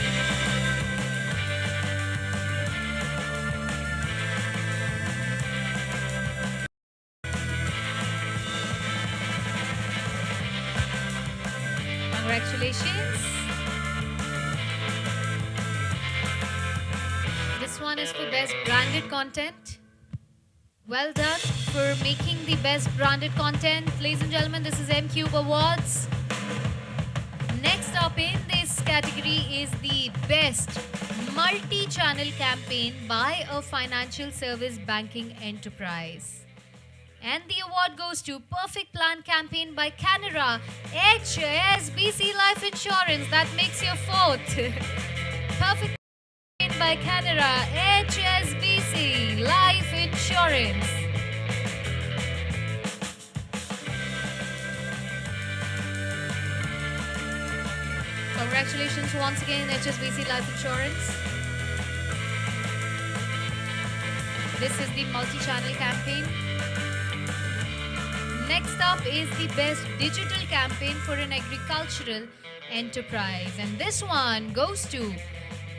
Congratulations. This one is for Best Branded Content. Well done for making the Best Branded Content. Ladies and gentlemen, this is M-Cube Awards. Next up in this category is the Best Multi-Channel Campaign by a Financial Service Banking Enterprise. And the award goes to Perfect Plan Campaign by Canara HSBC Life Insurance. That makes your fourth. Perfect Plan by Canara HSBC Life Insurance. Congratulations once again, HSBC Life Insurance. This is the multi-channel campaign. Next up is the Best Digital Campaign for an Agricultural Enterprise. And this one goes to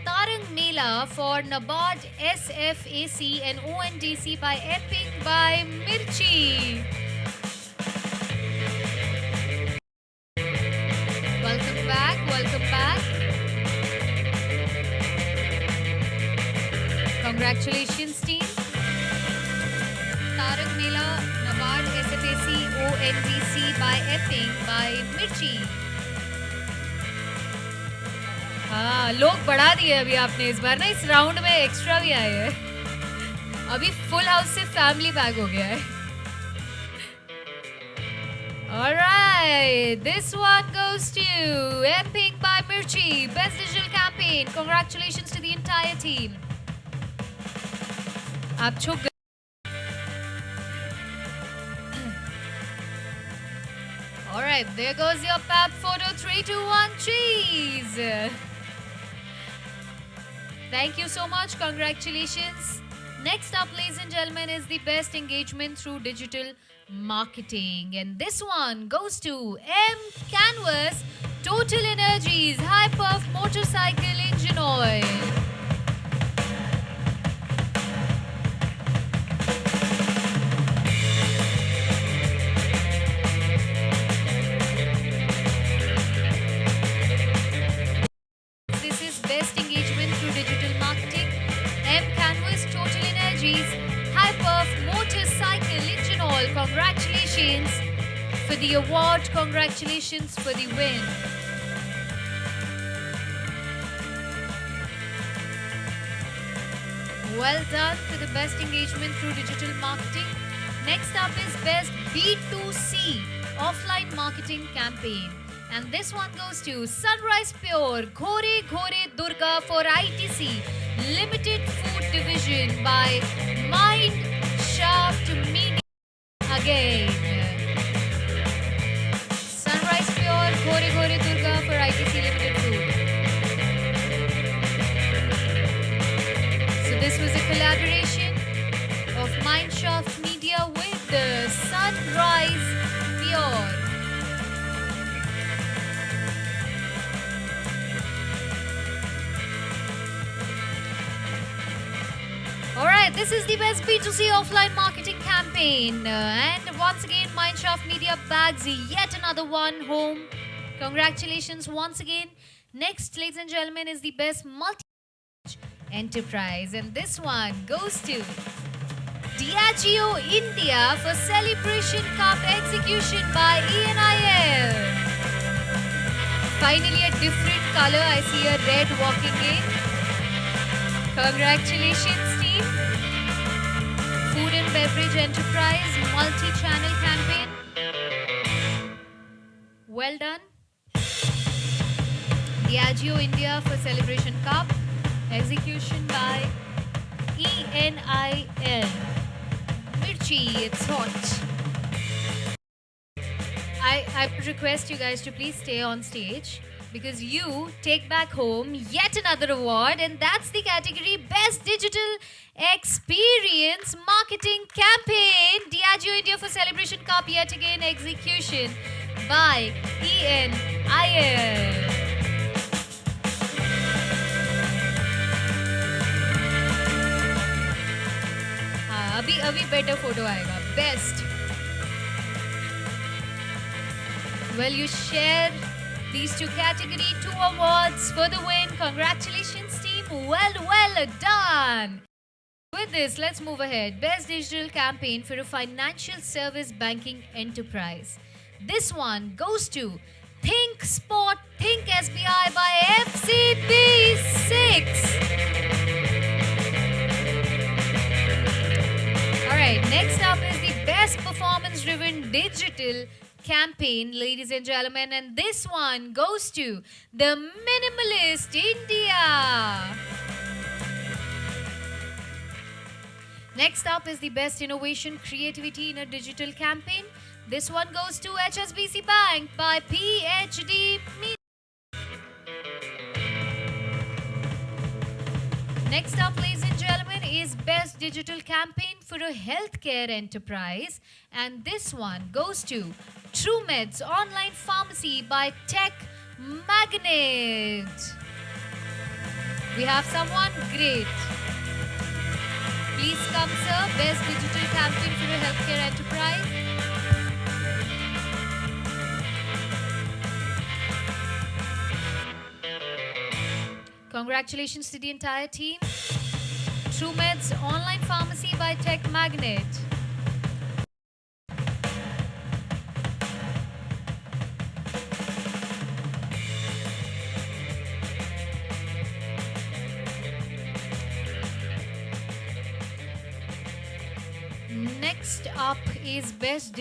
Tarang Mela for NABARD SFAC and ONDC by Epic by Mirchi. Welcome back, welcome back. Congratulations, team. Tarang Mela, NABARD SFAC, ONDC by Epping by Mirchi. हाँ, लोग बढ़ा दिए अभी आपने इस बार ना, इस round में एक्स्ट्रा भी आए हैं. अभी फुल हाउस से फैमिली पैक हो गया है. Alright, this one goes to Epping by Mirchi, Best Digital Campaign. Congratulations to the entire team. आप छुप गए. Alright, there goes your PAP photo. 3, 2, 1, cheese. Thank you so much. Congratulations. Next up, ladies and gentlemen, is the Best Engagement through Digital Marketing. And this one goes to M Canvas Total Energies High Perf Motorcycle Engine Oil. Best Engagement through Digital Marketing, M Canvas Total Energies High Perf Motorcycle Engine Oil. Congratulations for the award. Congratulations for the win. Well done for the Best Engagement through Digital Marketing. Next up is Best B2C Offline Marketing Campaign. And this one goes to Sunrise Pure, Ghore Ghore Durga for ITC, Limited Food Division by Mind Shaft Media. Again, Sunrise Pure, Ghore Ghore Durga for ITC Limited Food. So this was a collaboration of Mind Shaft Media with Alright, this is the best B2C offline marketing campaign. And once again, Mineshaft Media bags yet another one home. Congratulations once again. Next, ladies and gentlemen, is the best multi enterprise. And this one goes to Diageo India for Celebration Cup execution by ENIL. Finally, a different color. I see a red walking in. Congratulations, team. Food and Beverage Enterprise multi-channel campaign. Well done. Diageo India for Celebration Cup. Execution by ENIL. Mirchi, it's hot. I would request you guys to please stay on stage because you take back home yet another award, and that's the category Best Digital Experience Marketing Campaign. Diageo India for Celebration Cup yet again execution by ENIL. अभी better photo आएगा. Best. Well, you share these two category, 2 awards for the win. Congratulations, team. Well done. With this, let's move ahead. Best digital campaign for a financial service banking enterprise. This one goes to Think Sport, Think SBI by FCB6. Alright, next up is the best performance-driven digital campaign, ladies and gentlemen, and this one goes to the Minimalist India. Next up is the best innovation creativity in a digital campaign. This one goes to HSBC Bank by PhD Media. Next up, ladies and gentlemen, is best digital campaign for a healthcare enterprise, and this one goes to TrueMeds Online Pharmacy by Tech Magnet. We have someone great. Please come, sir. Best digital campaign for a healthcare enterprise. Congratulations to the entire team. TrueMeds Online Pharmacy by Tech Magnet. Next up is best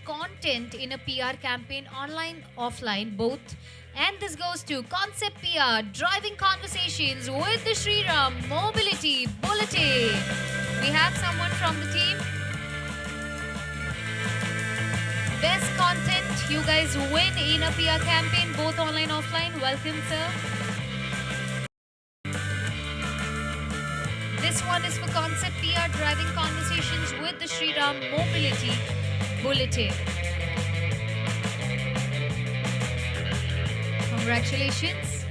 content in a PR campaign, online, offline, both. And this goes to Concept PR, driving conversations with the Shriram Mobility Bulletin. We have someone from the team. Best content, you guys win in a PR campaign, both online, offline. Welcome, sir. This one is for Concept PR, driving conversations with the Shriram Mobility Bulletin. Congratulations.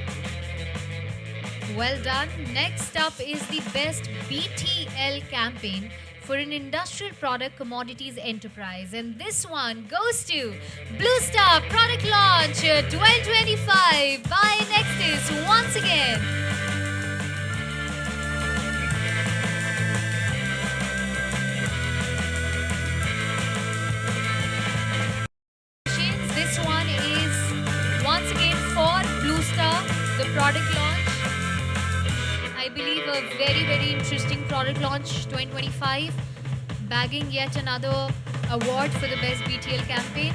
Well done. Next up is the best BTL campaign for an industrial product commodities enterprise. And this one goes to Blue Star Product Launch 2025 by Nexus once again. This one is once again for Blue Star, the product launch. I believe a very interesting product launch 2025, bagging yet another award for the best BTL campaign.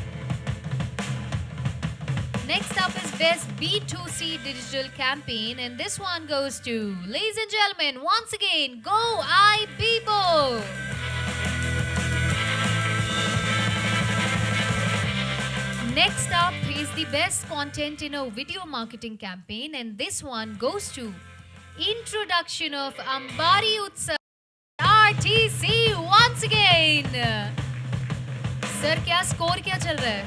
Next up is best B2C digital campaign, and this one goes to, ladies and gentlemen, once again, Go iBibo. Next up is the best content in a video marketing campaign, and this one goes to introduction of Ambari Utsav RTC once again. Sir, क्या score क्या चल रहा है?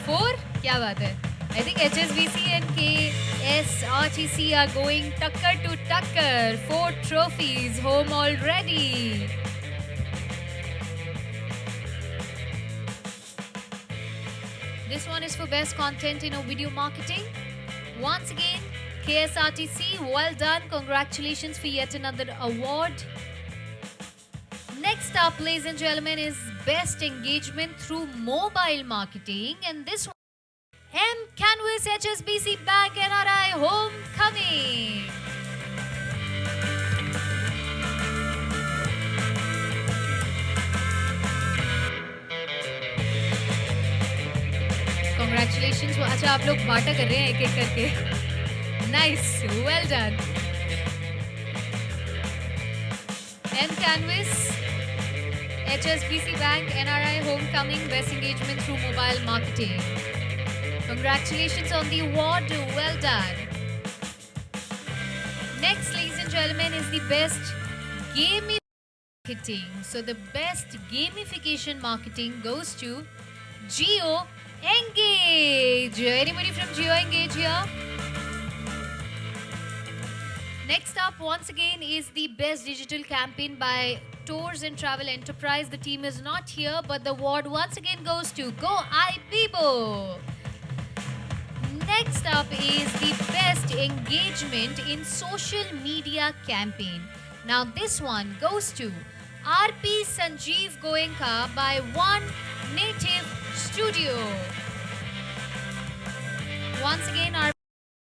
4? क्या बात है? I think HSBC and SRTC are going tucker to tucker. 4 trophies home already. This one is for best content in a video marketing. Once again, KSRTC, well done. Congratulations for yet another award. Next up, ladies and gentlemen, is best engagement through mobile marketing. And this one, M Canvas HSBC Bank NRI Homecoming. Congratulations. अच्छा आप लोग बांटा कर रहे हैं एक-एक करके. Nice, well done. M Canvas, HSBC Bank, NRI Homecoming, Best Engagement through Mobile Marketing. Congratulations on the award, well done. Next, ladies and gentlemen, is the best gamification marketing. So the best gamification marketing goes to Geo Engage. Anybody from Geo Engage here? Next up, once again, is the best digital campaign by Tours and Travel Enterprise. The team is not here, but the award once again goes to Go Ibibo. Next up is the best engagement in social media campaign. Now this one goes to RP Sanjeev Goenka by One Native Studio. Once again, RP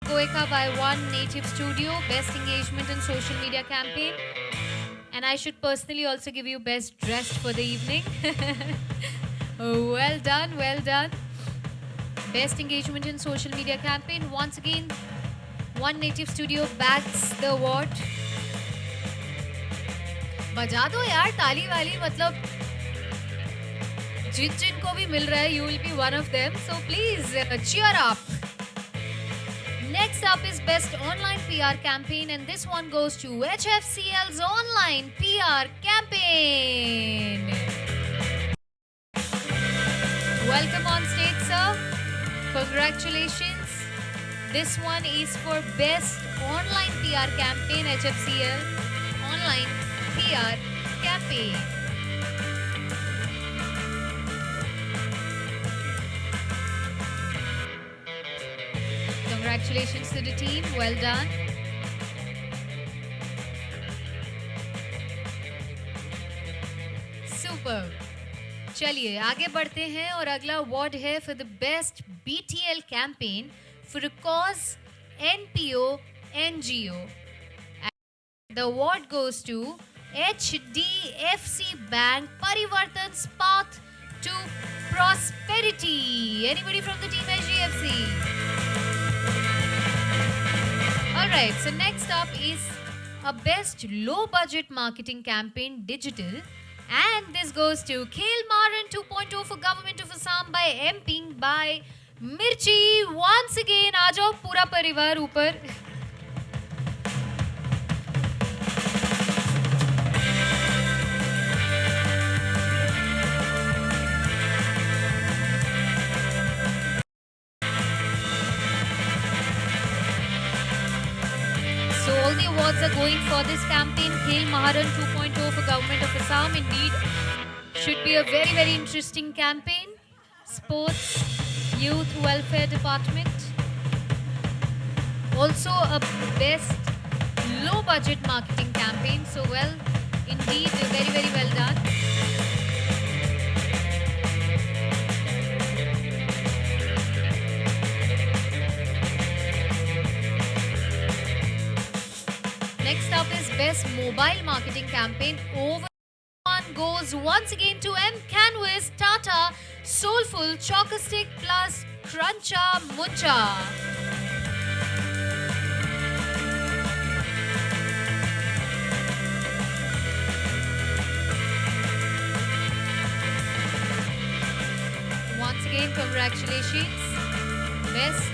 Goenka by One Native Studio, best engagement in social media campaign. And I should personally also give you best dressed for the evening. Well done, well done. Best engagement in social media campaign. Once again, One Native Studio bags the award. बजा दो यार ताली वाली मतलब जिनको भी मिल रहा है you will be one of them. So please cheer up. Next up is best online PR campaign, and this one goes to HFCL's online PR campaign. Welcome on stage, sir. Congratulations. This one is for best online PR campaign, HFCL online PR campaign. Congratulations to the team. Well done. Super. चलिए आगे बढ़ते हैं और अगला award है for the best BTL campaign for a cause NPO NGO. The award goes to HDFC Bank Parivartan's Path to Prosperity. Anybody from the team HDFC? Alright, so next up is a best low budget marketing campaign digital, and this goes to Khel Maran 2.0 for Government of Assam by MPing by Mirchi. Once again, आ जाओ पूरा परिवार ऊपर. So all the awards are going for this campaign, Khel Maharan 2.0 for Government of Assam. Indeed, should be a very, very interesting campaign. Sports, Youth Welfare Department. Also a best low budget marketing campaign. So well, indeed, very, very well done. Next up is best mobile marketing campaign. Over one goes once again to M Canvas, Tata, Soulful, Chocostick plus Cruncha Muncha. Once again, congratulations. Best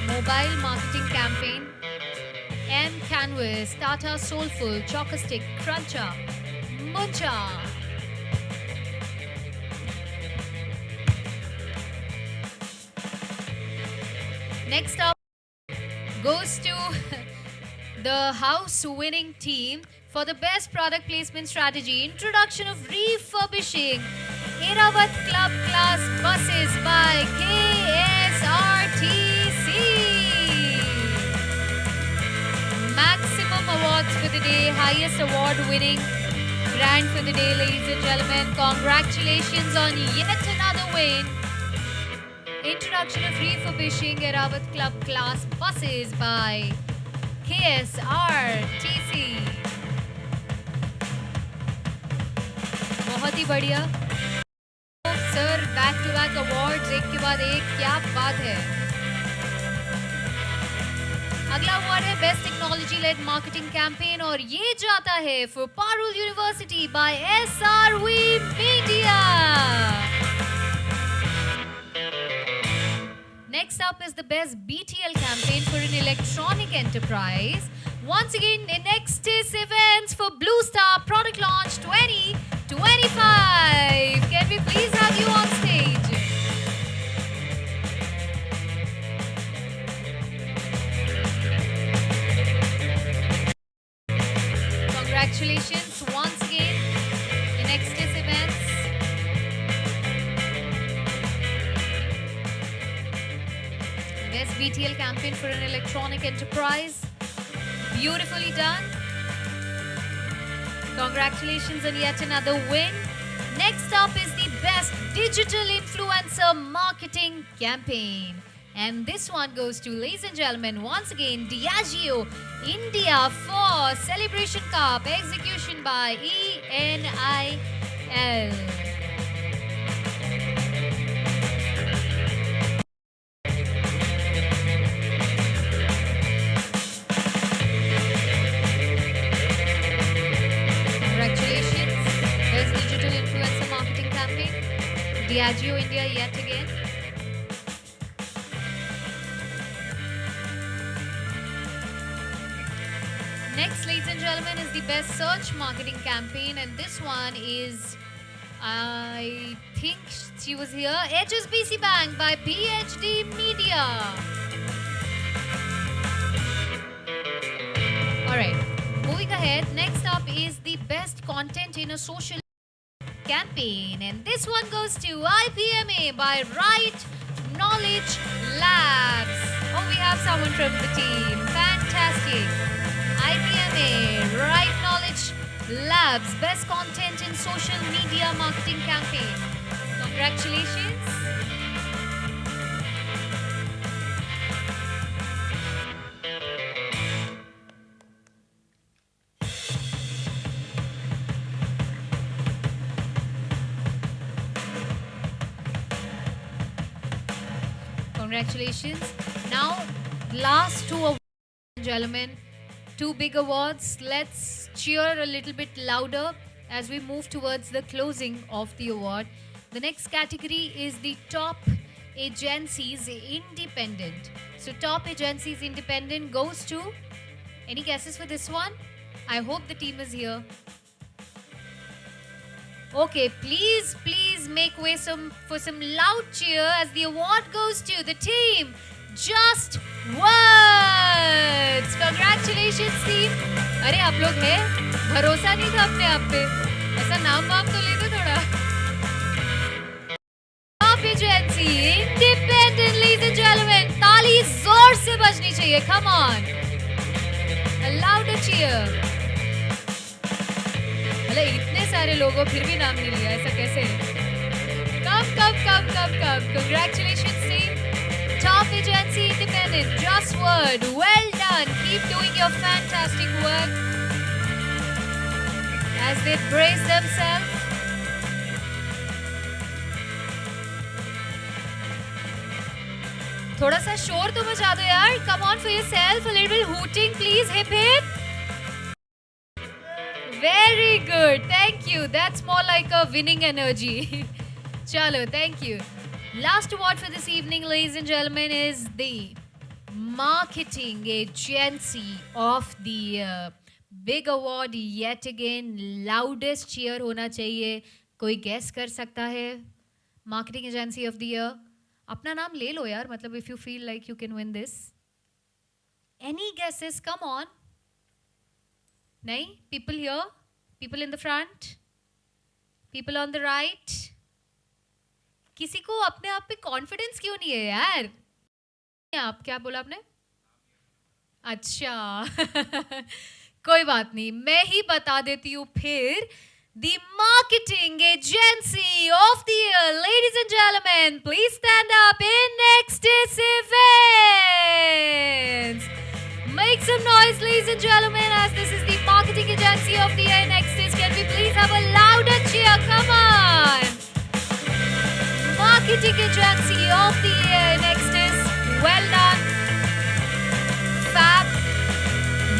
mobile marketing campaign. M Canvas, Tata Soulful, Chocostick, Cruncha, Muncha. Next up. goes to the house winning team for the best product placement strategy. Introduction of refurbishing Eravat Club class buses by KSRTC. Maximum awards for the day, highest award winning grant for the day, ladies and gentlemen. Congratulations on yet another win. Introduction of refurbishing Eravat Club class buses by KSRTC. बहुत ही बढ़िया sir, back to back awards एक के बाद एक, क्या बात है। अगला अवार्ड है best technology led marketing campaign और ये जाता है for Parul University by SRV media. Next up is the best BTL campaign for an electronic enterprise. Once again, Nextis Events for Blue Star Product Launch 2025. Can we please have you on stage? Congratulations once again, Nextis Events. Best BTL campaign for an electronic enterprise. Beautifully done. Congratulations on yet another win. Next up is the best digital influencer marketing campaign. And this one goes to, ladies and gentlemen, once again, Diageo India for Celebration Cup, execution by ENIL. Diageo India yet again. Next, ladies and gentlemen, is the best search marketing campaign, and this one is, I think she was here, HSBC Bank by PhD Media. Alright, moving ahead, next up is the best content in a social campaign, and this one goes to IPMA by Right Knowledge Labs. Oh, we have someone from the team. Fantastic. IPMA, Right Knowledge Labs, best content in social media marketing campaign. Congratulations. Congratulations. Now, last two awards, gentlemen. Two big awards. Let's cheer a little bit louder as we move towards the closing of the award. The next category is the top agencies independent. So, top agencies independent goes to, any guesses for this one? I hope the team is here. Okay, please make way for some loud cheer as the award goes to the team Just Words. Congratulations team. अरे आप लोग हैं, भरोसा नहीं था अपने आप पे, ऐसा नाम वाम तो ले दो थोड़ा। Top agency independent, ladies and gentlemen, ताली जोर से बजनी चाहिए. Come on, a louder cheer. इतने सारे लोगों फिर भी नाम नहीं लिया, ऐसा कैसे? Come. Congratulations team. Top agency independent, Just Word. Well done. Keep doing your fantastic work as they brace themselves. थोड़ा सा शोर तो मचा दो यार. Come on for yourself. A little bit hooting, please. Hip hip. Very good. Thank you. That's more like a winning energy. Chalo, thank you. Last award for this evening, ladies and gentlemen, is the Marketing Agency of the Year. Big award yet again. Loudest cheer होना चाहिए. कोई guess कर सकता है? Marketing Agency of the Year. अपना नाम ले लो यार. मतलब if you feel like you can win this. Any guesses? Come on. Nahi? People here? People in the front? People on the right? किसी को अपने आप पे कॉन्फिडेंस क्यों नहीं है यार? आप क्या बोला आपने? अच्छा कोई बात नहीं, मैं ही बता देती हूँ फिर. The marketing agency of the year, ladies and gentlemen, please stand up in Nextis Events. Make some noise, ladies and gentlemen, as this is the marketing agency of the year, Nextis. Can we please have a louder cheer? Come on. Marketing agency of the year, Nextis. Well done. Fab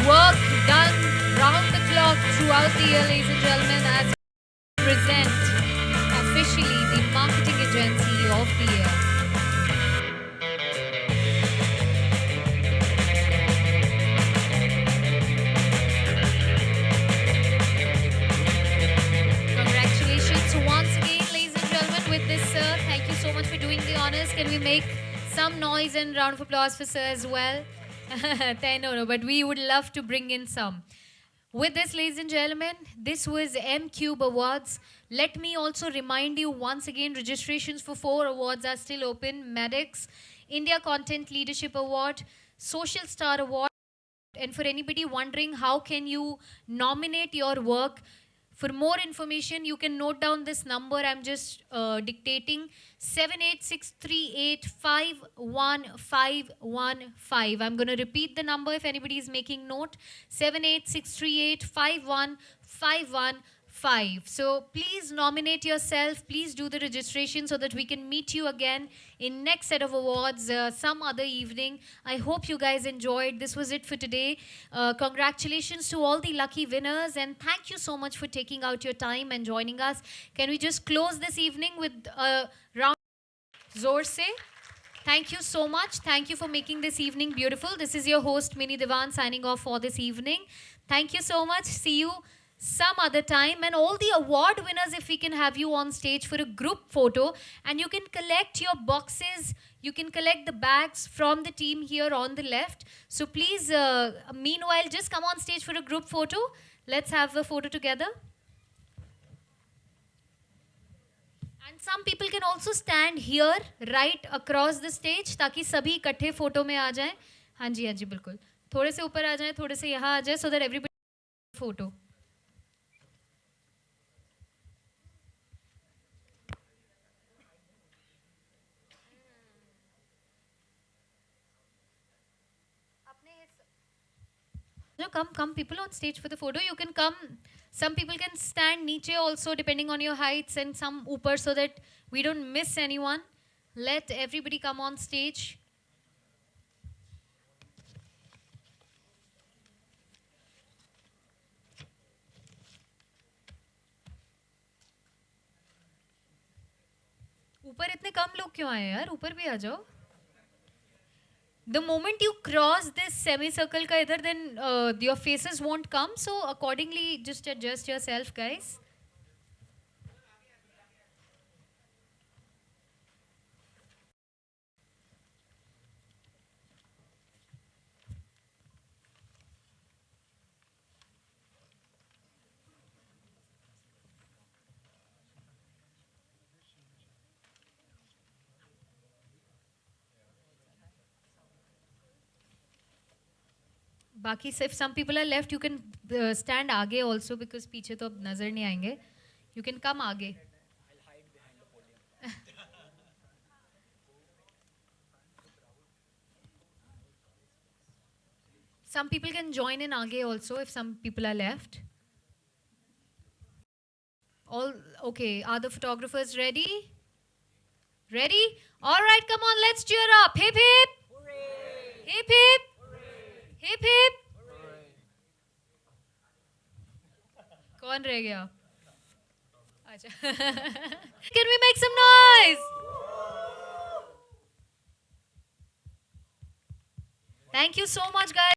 work done round the clock throughout the year, ladies and gentlemen, as we present officially the marketing agency of the year. Congratulations once again, ladies and gentlemen, with this, sir. Thank you so much for doing the honors. Can we make some noise and round of applause for sir as well? No, but we would love to bring in some. With this, ladies and gentlemen, this was M-Cube Awards. Let me also remind you once again, registrations for 4 awards are still open. Maddox, India Content Leadership Award, Social Star Award. And for anybody wondering how can you nominate your work, for more information, you can note down this number. I'm just dictating 78638511515. I'm going to repeat the number if anybody is making note. 78638511515. So please nominate yourself. Please do the registration so that we can meet you again in next set of awards some other evening. I hope you guys enjoyed. This was it for today. Congratulations to all the lucky winners, and thank you so much for taking out your time and joining us. Can we just close this evening with a round Zor se? Thank you so much. Thank you for making this evening beautiful. This is your host Mini Divan signing off for this evening. Thank you so much. See you some other time. And all the award winners, if we can have you on stage for a group photo, and you can collect your boxes, you can collect the bags from the team here on the left. So please, meanwhile, just come on stage for a group photo. Let's have a photo together. And some people can also stand here right across the stage ताकि सभी इकट्ठे photo में आ जाएं. हाँ जी बिल्कुल. थोड़े से ऊपर आ जाएं, थोड़े से यहाँ आ जाएं, so that everybody photo. No, come people on stage for the photo. You can come. Some people can stand niche also depending on your heights, and some upar, so that we don't miss anyone. Let everybody come on stage. ऊपर इतने कम लोग क्यों आए यार? ऊपर भी आ जाओ. The moment you cross this semicircle ka idhar, then your faces won't come. So accordingly, just adjust yourself, guys. बाकी if some people are left, you can stand आगे also, because पीछे तो अब नजर नहीं आएंगे. You can come आगे. I'll hide behind the podium. Some people can join in आगे also if some people are left. All okay. Are the photographers ready? Ready? All right, come on, let's cheer up. Hip hip. Hooray. Hip hip. Hip hip. कौन रह गया? अच्छा. Can we make some noise? Thank you so much, guys.